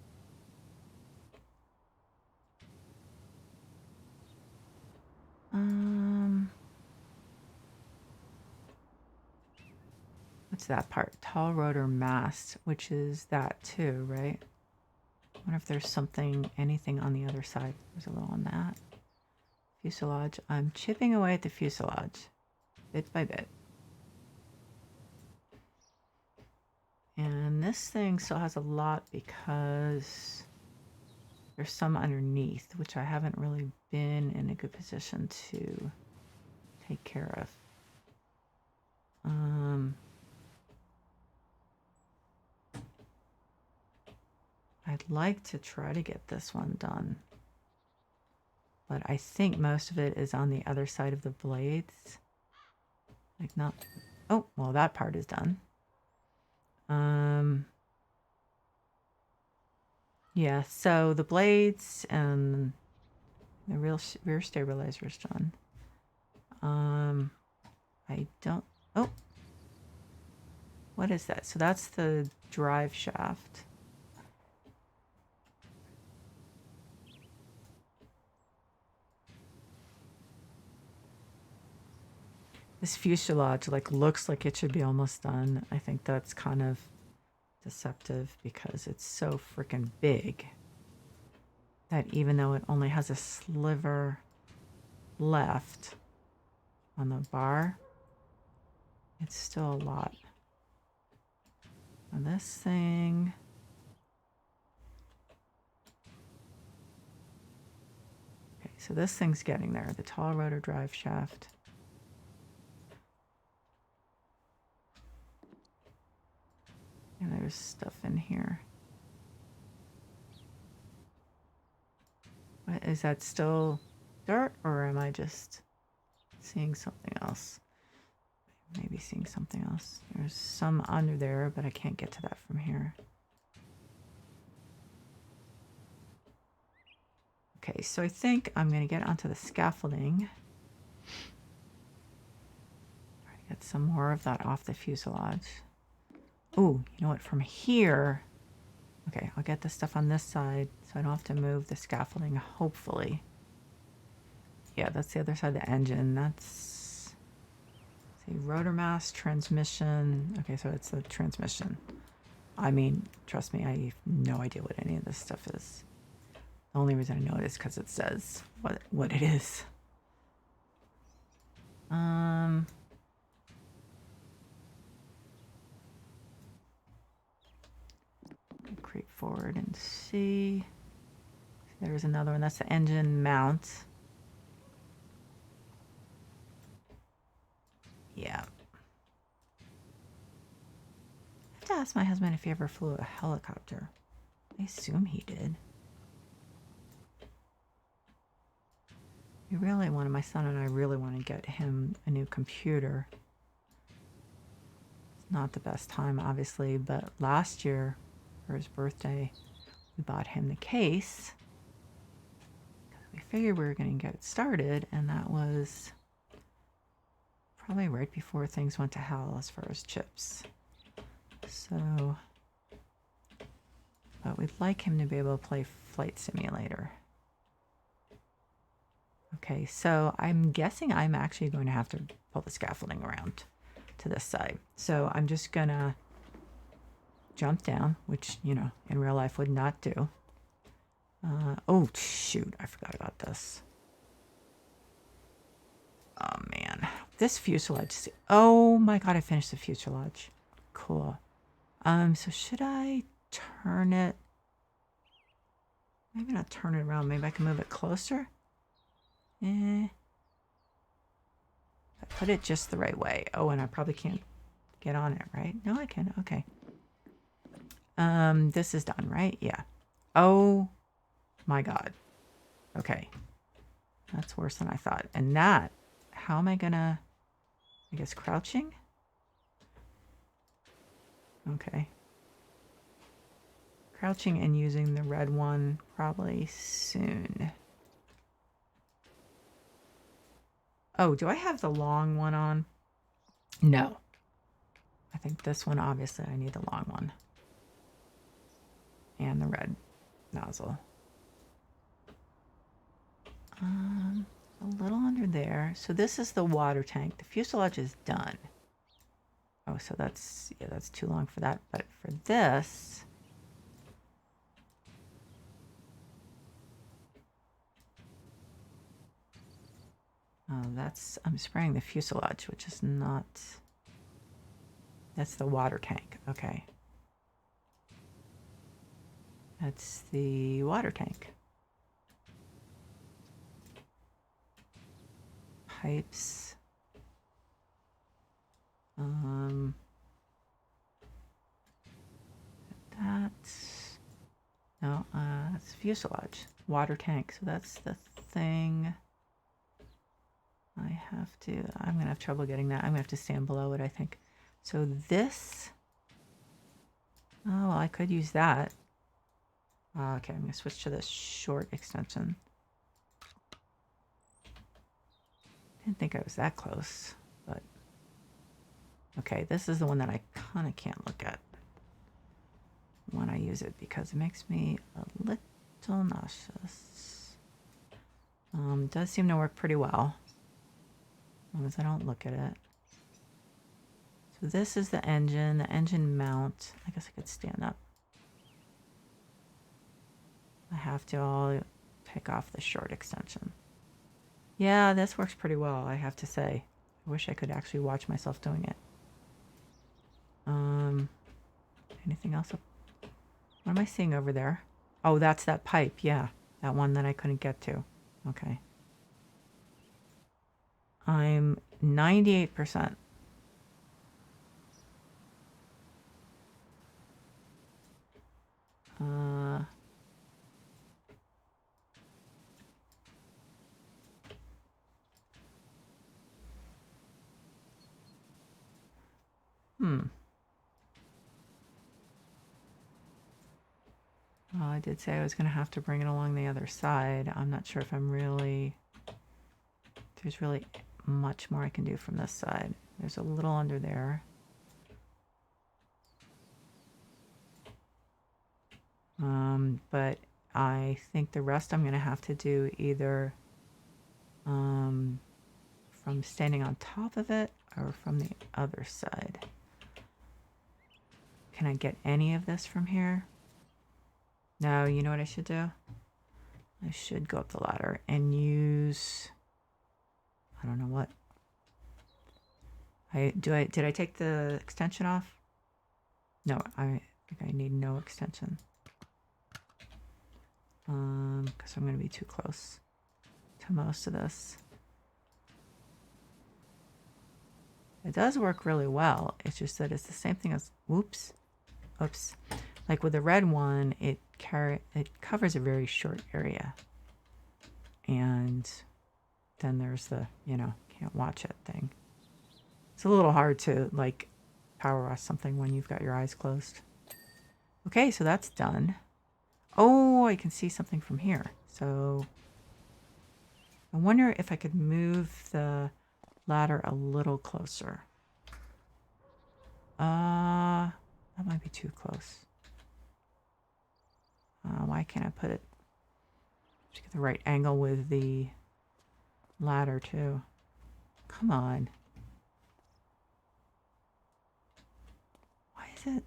What's that part? Tall rotor mast, which is that too, right? I wonder if there's something, anything on the other side. There's a little on that. Fuselage. I'm chipping away at the fuselage, bit by bit. And this thing still has a lot because there's some underneath, which I haven't really been in a good position to take care of. I'd like to try to get this one done, but I think most of it is on the other side of the blades. Like not, oh, well, that part is done. Yeah, so the blades and the rear stabilizer is done. I don't, oh, what is that? So that's the drive shaft. This fuselage like looks like it should be almost done. I think that's kind of deceptive because it's so freaking big that even though it only has a sliver left on the bar, it's still a lot. And this thing, okay, so this thing's getting there, the tall rotor drive shaft. And there's stuff in here. What, is that still dirt or am I just seeing something else? Maybe seeing something else. There's some under there, but I can't get to that from here. Okay, so I think I'm going to get onto the scaffolding. Try to get some more of that off the fuselage. Oh, you know what? From here, okay, I'll get the stuff on this side so I don't have to move the scaffolding, hopefully. Yeah, that's the other side of the engine. That's, see, rotor mast, transmission. Okay, so it's the transmission. I mean, trust me, I have no idea what any of this stuff is. The only reason I know it is because it says what it is. Creep forward and see. There's another one. That's the engine mount. Yeah. I have to ask my husband if he ever flew a helicopter. I assume he did. We really wanted, my son and I really want to get him a new computer. not the best time, obviously, but last year for his birthday, we bought him the case. We figured we were going to get it started, and that was probably right before things went to hell as far as chips. So, but we'd like him to be able to play Flight Simulator. Okay, so I'm guessing I'm actually going to have to pull the scaffolding around to this side. So I'm just gonna jump down, which, you know, in real life would not do. Oh, shoot, I forgot about this. Oh, man. This fuselage. Oh, my God, I finished the fuselage. Cool. So should I turn it? Maybe not turn it around. Maybe I can move it closer. I put it just the right way. Oh, and I probably can't get on it, right? No, I can. Okay. This is done, right? Yeah. Oh my God. Okay. That's worse than I thought. And that, how am I gonna, I guess crouching? Okay. Crouching and using the red one probably soon. Oh, do I have the long one on? No. I think this one, obviously, I need the long one. And the red nozzle. A little under there. So this is the water tank. The fuselage is done. Oh, so that's, yeah, that's too long for that. But for this, that's, I'm spraying the fuselage, which is not, that's the water tank. Okay. That's the water tank. Pipes. That's, no, that's fuselage. Water tank. So that's the thing. I have to, I'm going to have trouble getting that. I'm going to have to stand below it, I think. So this, oh, well, I could use that. Okay, I'm going to switch to this short extension. Didn't think I was that close, but okay, this is the one that I kind of can't look at when I use it because it makes me a little nauseous. Does seem to work pretty well. As long as I don't look at it. So this is the engine mount. I guess I could stand up. I have to all take off the short extension. Yeah, this works pretty well, I have to say. I wish I could actually watch myself doing it. Anything else? What am I seeing over there? Oh, that's that pipe. Yeah, that one that I couldn't get to. Okay. I'm 98%. Well, I did say I was going to have to bring it along the other side. I'm not sure if I'm really... There's really much more I can do from this side. There's a little under there. But I think the rest I'm going to have to do either from standing on top of it or from the other side. Can I get any of this from here? No, you know what I should do? I should go up the ladder and use, I don't know what. Did I take the extension off? No, I think I need no extension. Because I'm going to be too close to most of this. It does work really well. It's just that it's the same thing as, whoops, oops. Like with the red one, it covers a very short area. And then there's the, you know, can't watch it thing. It's a little hard to, like, power wash something when you've got your eyes closed. Okay, so that's done. Oh, I can see something from here. So I wonder if I could move the ladder a little closer. That might be too close. Why can't I put it to get the right angle with the ladder too? Come on. Why is it?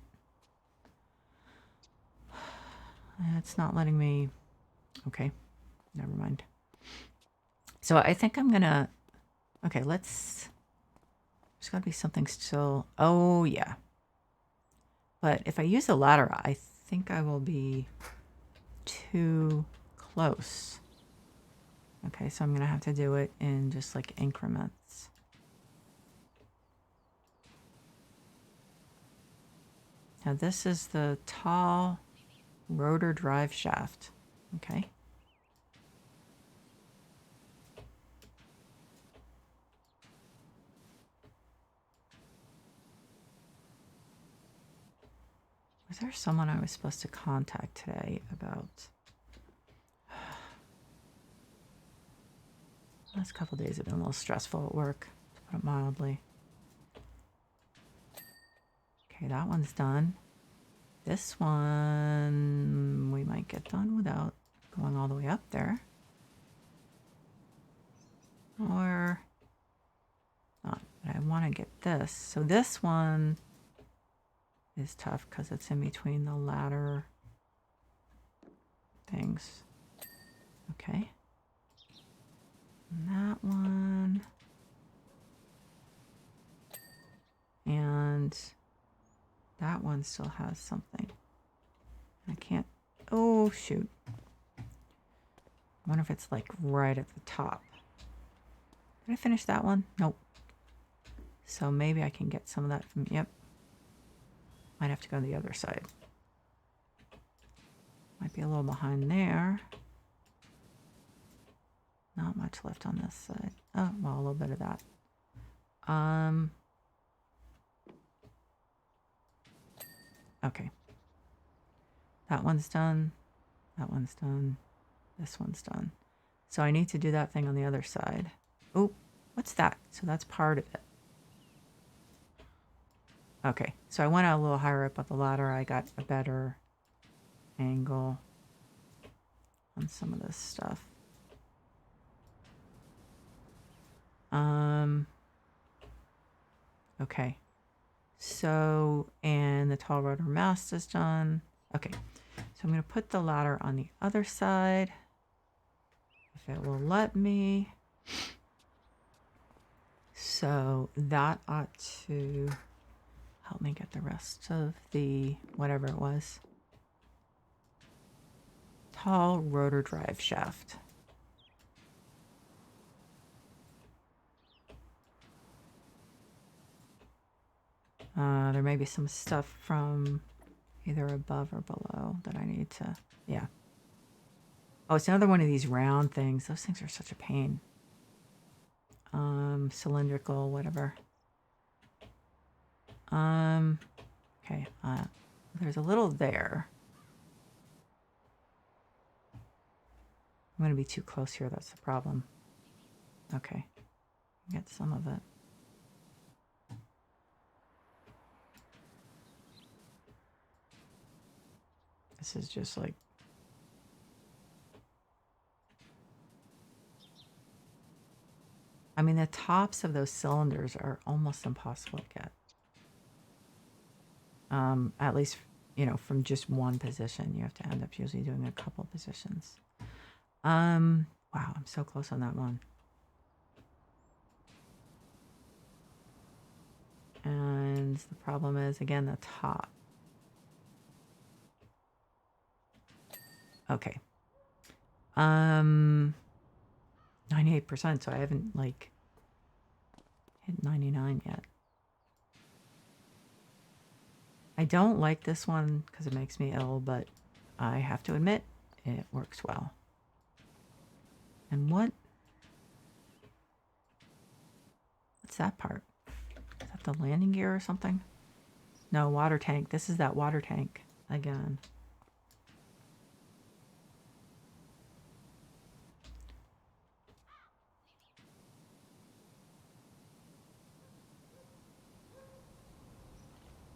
It's not letting me. Okay, never mind. So I think I'm gonna. Okay, let's. There's got to be something still. Oh yeah. But if I use the ladder, I think I will be too close. Okay, so I'm gonna have to do it in just like increments. Now this is the tall rotor drive shaft. Okay. Was there someone I was supposed to contact today about? Last couple of days have been a little stressful at work, to put it mildly. Okay, that one's done. This one we might get done without going all the way up there. Or not, but I want to get this. So this one is tough because it's in between the ladder things. Okay. And that one. And that one still has something. I can't. Oh, shoot. I wonder if it's like right at the top. Did I finish that one? Nope. So maybe I can get some of that from. Yep. Might have to go to the other side. Might be a little behind there. Not much left on this side. Oh, well, a little bit of that. Okay. That one's done. That one's done. This one's done. So I need to do that thing on the other side. Oh, what's that? So that's part of it. Okay, so I went out a little higher up on the ladder. I got a better angle on some of this stuff. Okay. So, and the tall rotor mast is done. Okay, so I'm going to put the ladder on the other side, if it will let me. So that ought to help me get the rest of the, whatever it was, tall rotor drive shaft. There may be some stuff from either above or below that I need to, yeah. Oh, it's another one of these round things. Those things are such a pain. Cylindrical, whatever. Okay, there's a little there. I'm gonna be too close here, that's the problem. Okay, get some of it. This is just like, I mean, the tops of those cylinders are almost impossible to get. At least, you know, from just one position. You have to end up usually doing a couple positions. Wow, I'm so close on that one. And the problem is, again, the top. Okay. 98%, so I haven't like hit 99 yet. I don't like this one because it makes me ill, but I have to admit it works well. And what's that part? Is that the landing gear or something? No, water tank. This is that water tank again.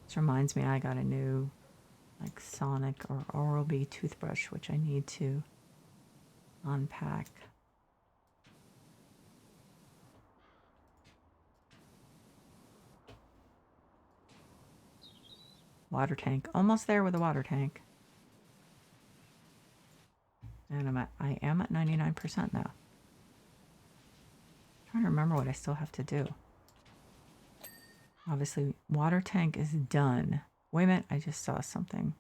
This reminds me I got a new like Sonic or Oral-B toothbrush, which I need to unpack. Water tank. Almost there with the water tank. And I am at 99% now. I'm trying to remember what I still have to do. Obviously, water tank is done. Wait a minute, I just saw something.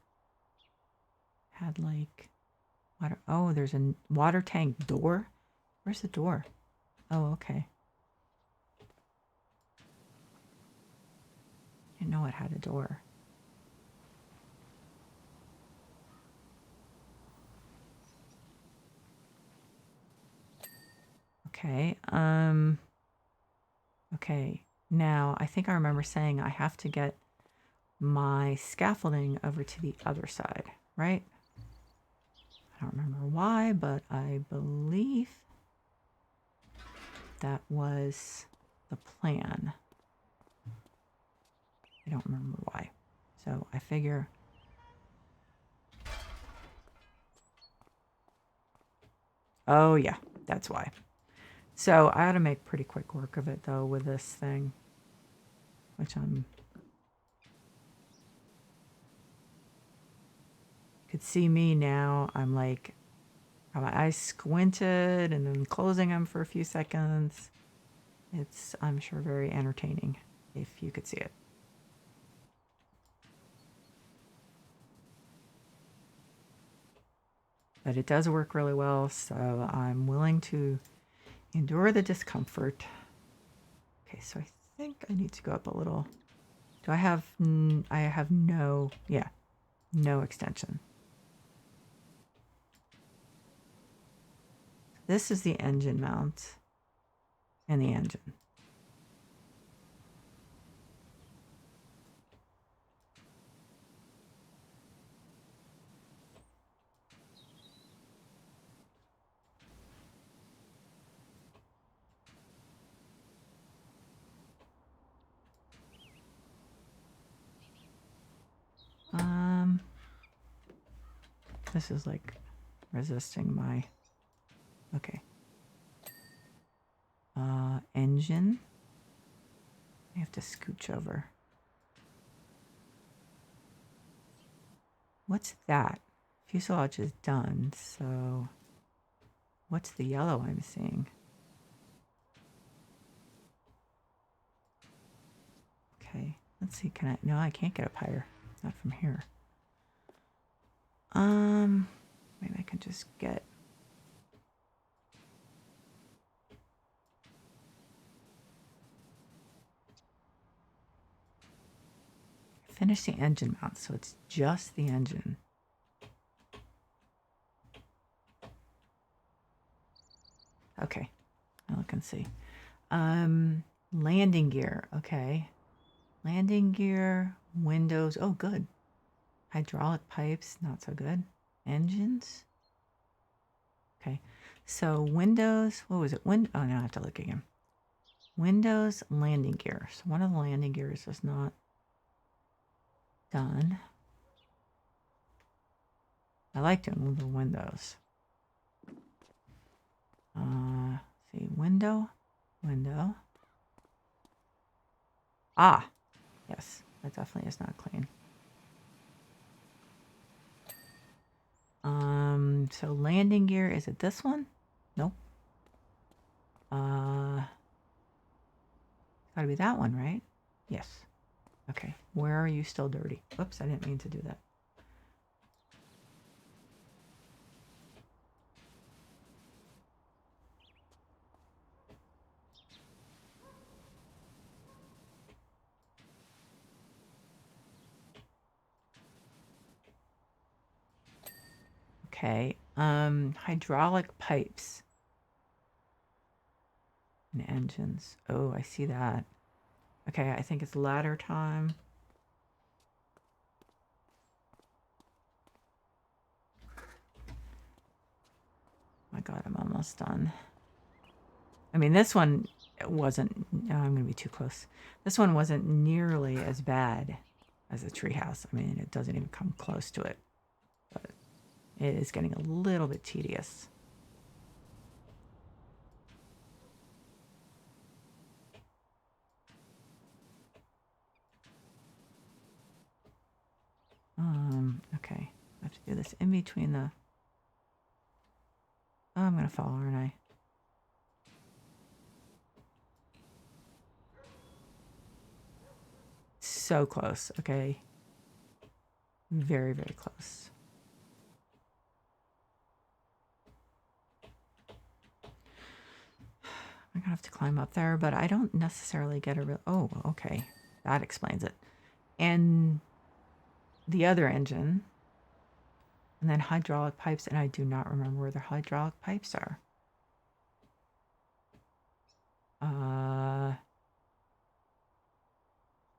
Had like water. Oh, there's a water tank door. Where's the door? Oh, okay. I didn't know it had a door. Okay. Okay. Now, I think I remember saying I have to get my scaffolding over to the other side, right? I don't remember why, but I believe that was the plan. I don't remember why. So I figure... Oh, yeah, that's why. So I had to make pretty quick work of it, though, with this thing, which I'm... You could see me now. I'm like, got my eyes squinted and then closing them for a few seconds. It's, I'm sure, very entertaining if you could see it. But it does work really well, so I'm willing to endure the discomfort. Okay, so I think I need to go up a little. Do I have... I have no... Yeah, no extension. This is the engine mount and the engine. This is like resisting my... Okay. Engine. I have to scooch over. What's that? Fuselage is done, so what's the yellow I'm seeing? Okay, let's see, can I... No, I can't get up higher. Not from here. Maybe I can just get... Finish the engine mount, so it's just the engine. Okay, now look and see. Landing gear, okay. Landing gear, windows, oh good. Hydraulic pipes, not so good. Engines. Okay, so windows, what was it? Oh, now I have to look again. Windows, landing gear. So one of the landing gears is not done. I like doing the windows. See, window. Ah, yes, that definitely is not clean. So landing gear, is it this one? Nope. Gotta be that one, right? Yes. Okay, where are you still dirty? Oops, I didn't mean to do that. Okay, hydraulic pipes and engines. Oh, I see that. Okay, I think it's ladder time. God, I'm almost done. I mean, this one wasn't, I'm going to be too close. This one wasn't nearly as bad as a treehouse. I mean, it doesn't even come close to it. But it is getting a little bit tedious. Okay. I have to do this in between the... Oh, I'm going to fall, aren't I? So close, okay? Very, very close. I'm gonna have to climb up there, but I don't necessarily get a real... Oh, okay. That explains it. And the other engine, and then hydraulic pipes, and I do not remember where the hydraulic pipes are.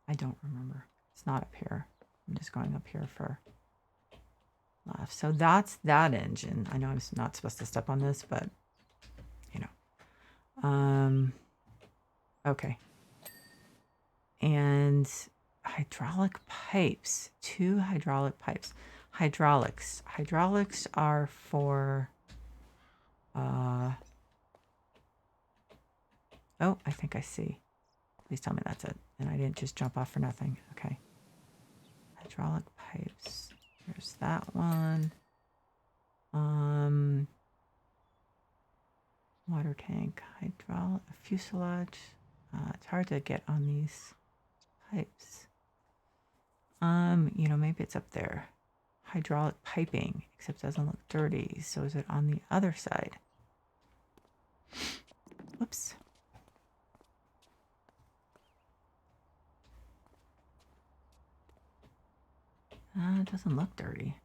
I don't remember. It's not up here. I'm just going up here for laughs. So that's that engine. I know I'm not supposed to step on this, but you know. Okay. And hydraulic pipes. 2 hydraulic pipes. Hydraulics. Hydraulics are for oh, I think I see. Please tell me that's it. And I didn't just jump off for nothing. Okay. Hydraulic pipes. There's that one. Water tank. Hydraulic. Fuselage. It's hard to get on these pipes. You know, maybe it's up there. Hydraulic piping, except it doesn't look dirty. So is it on the other side? Whoops. It doesn't look dirty.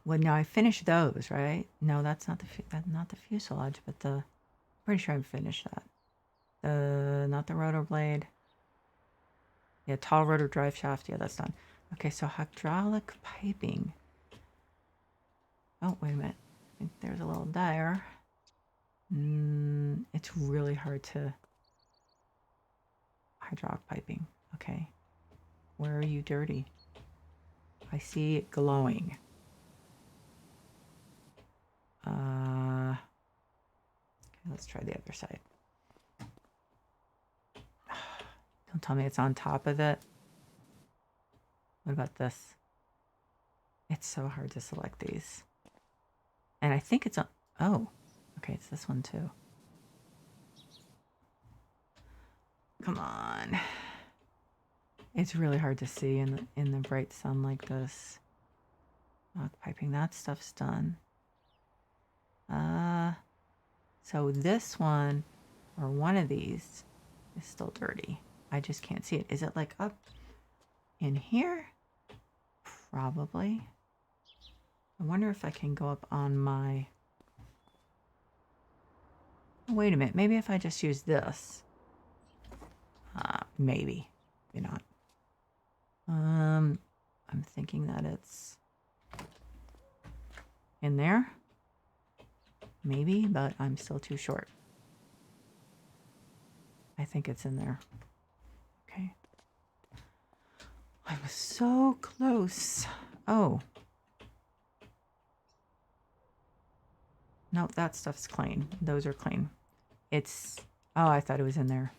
Well, now I finished those, right? No, that's not the fuselage, but the... Pretty sure I finished that. Not the rotor blade. Yeah, tall rotor drive shaft. Yeah, that's done. Okay, so hydraulic piping. Oh, wait a minute. I think there's a little there. It's really hard to... Hydraulic piping. Okay. Where are you dirty? I see it glowing. Okay, let's try the other side. Don't tell me it's on top of it. What about this? It's so hard to select these. And I think it's on... Oh, okay, it's this one too. Come on. It's really hard to see in the bright sun like this. Piping, that stuff's done. So this one, or one of these, is still dirty. I just can't see it. Is it like up in here? Probably. I wonder if I can go up on my... Oh, wait a minute. Maybe if I just use this. Maybe. Maybe not. I'm thinking that it's in there. Maybe, but I'm still too short. I think it's in there. Okay. I was so close. Oh. No, that stuff's clean. Those are clean. It's... Oh, I thought it was in there.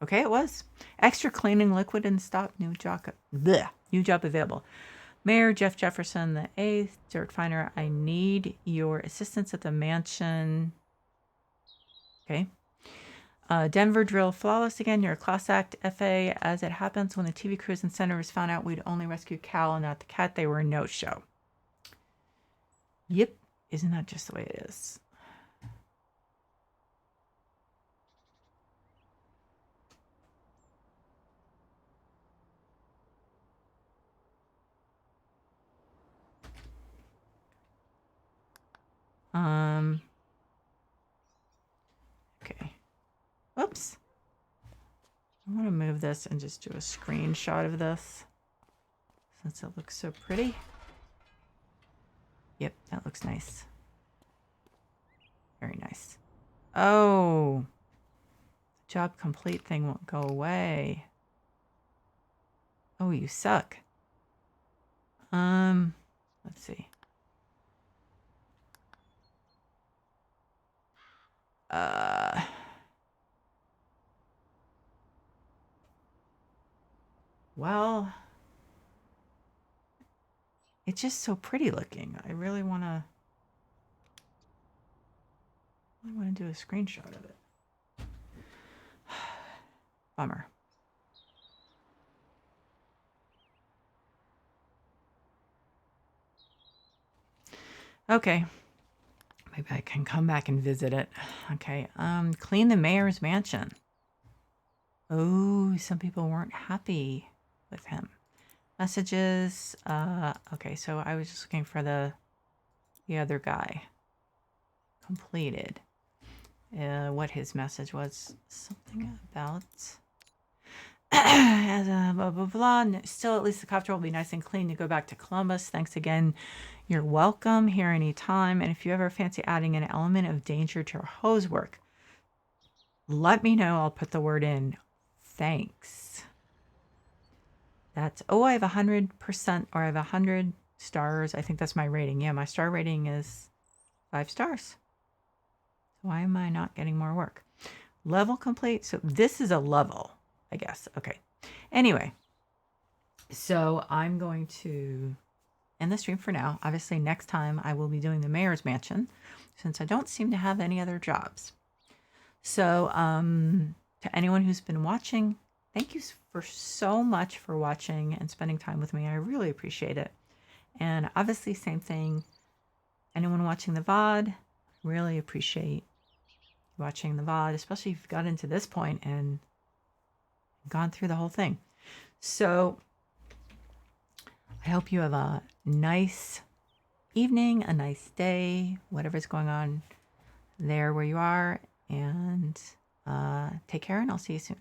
Okay, it was. Extra cleaning liquid in stock. New job available. Mayor Jeff Jefferson the 8th, dirt finder, I need your assistance at the mansion. Okay. Denver drill flawless again. You're a class act FA. As it happens, when the TV crews and senators found out we'd only rescue Cal and not the cat, they were a no-show. Yep. Isn't that just the way it is? Okay. Oops. want to move this and just do a screenshot of this since it looks so pretty. Yep, that looks nice. Very nice. Oh, job complete thing won't go away. Oh, you suck. Let's see. Well, it's just so pretty looking. I really want to do a screenshot of it. Bummer. Okay. Maybe I can come back and visit it. Okay. Clean the mayor's mansion. Oh, some people weren't happy with him. Messages. Okay, so I was just looking for the other guy. Completed. What his message was. Something about blah blah blah. Still, at least the copter will be nice and clean to go back to Columbus. Thanks again. You're welcome here anytime. And if you ever fancy adding an element of danger to your hose work, let me know. I'll put the word in. Thanks. That's, oh, I have 100%, or I have 100 stars. I think that's my rating. Yeah, my star rating is 5 stars. Why am I not getting more work? Level complete. So this is a level, I guess. Okay. Anyway, so I'm going to end the stream for now. Obviously, next time I will be doing the mayor's mansion since I don't seem to have any other jobs. So to anyone who's been watching, thank you so much for watching and spending time with me. I really appreciate it. And obviously, same thing. Anyone watching the VOD, really appreciate watching the VOD, especially if you've got into this point and gone through the whole thing. So I hope you have a nice evening, a nice day, whatever's going on there where you are. And take care, and I'll see you soon.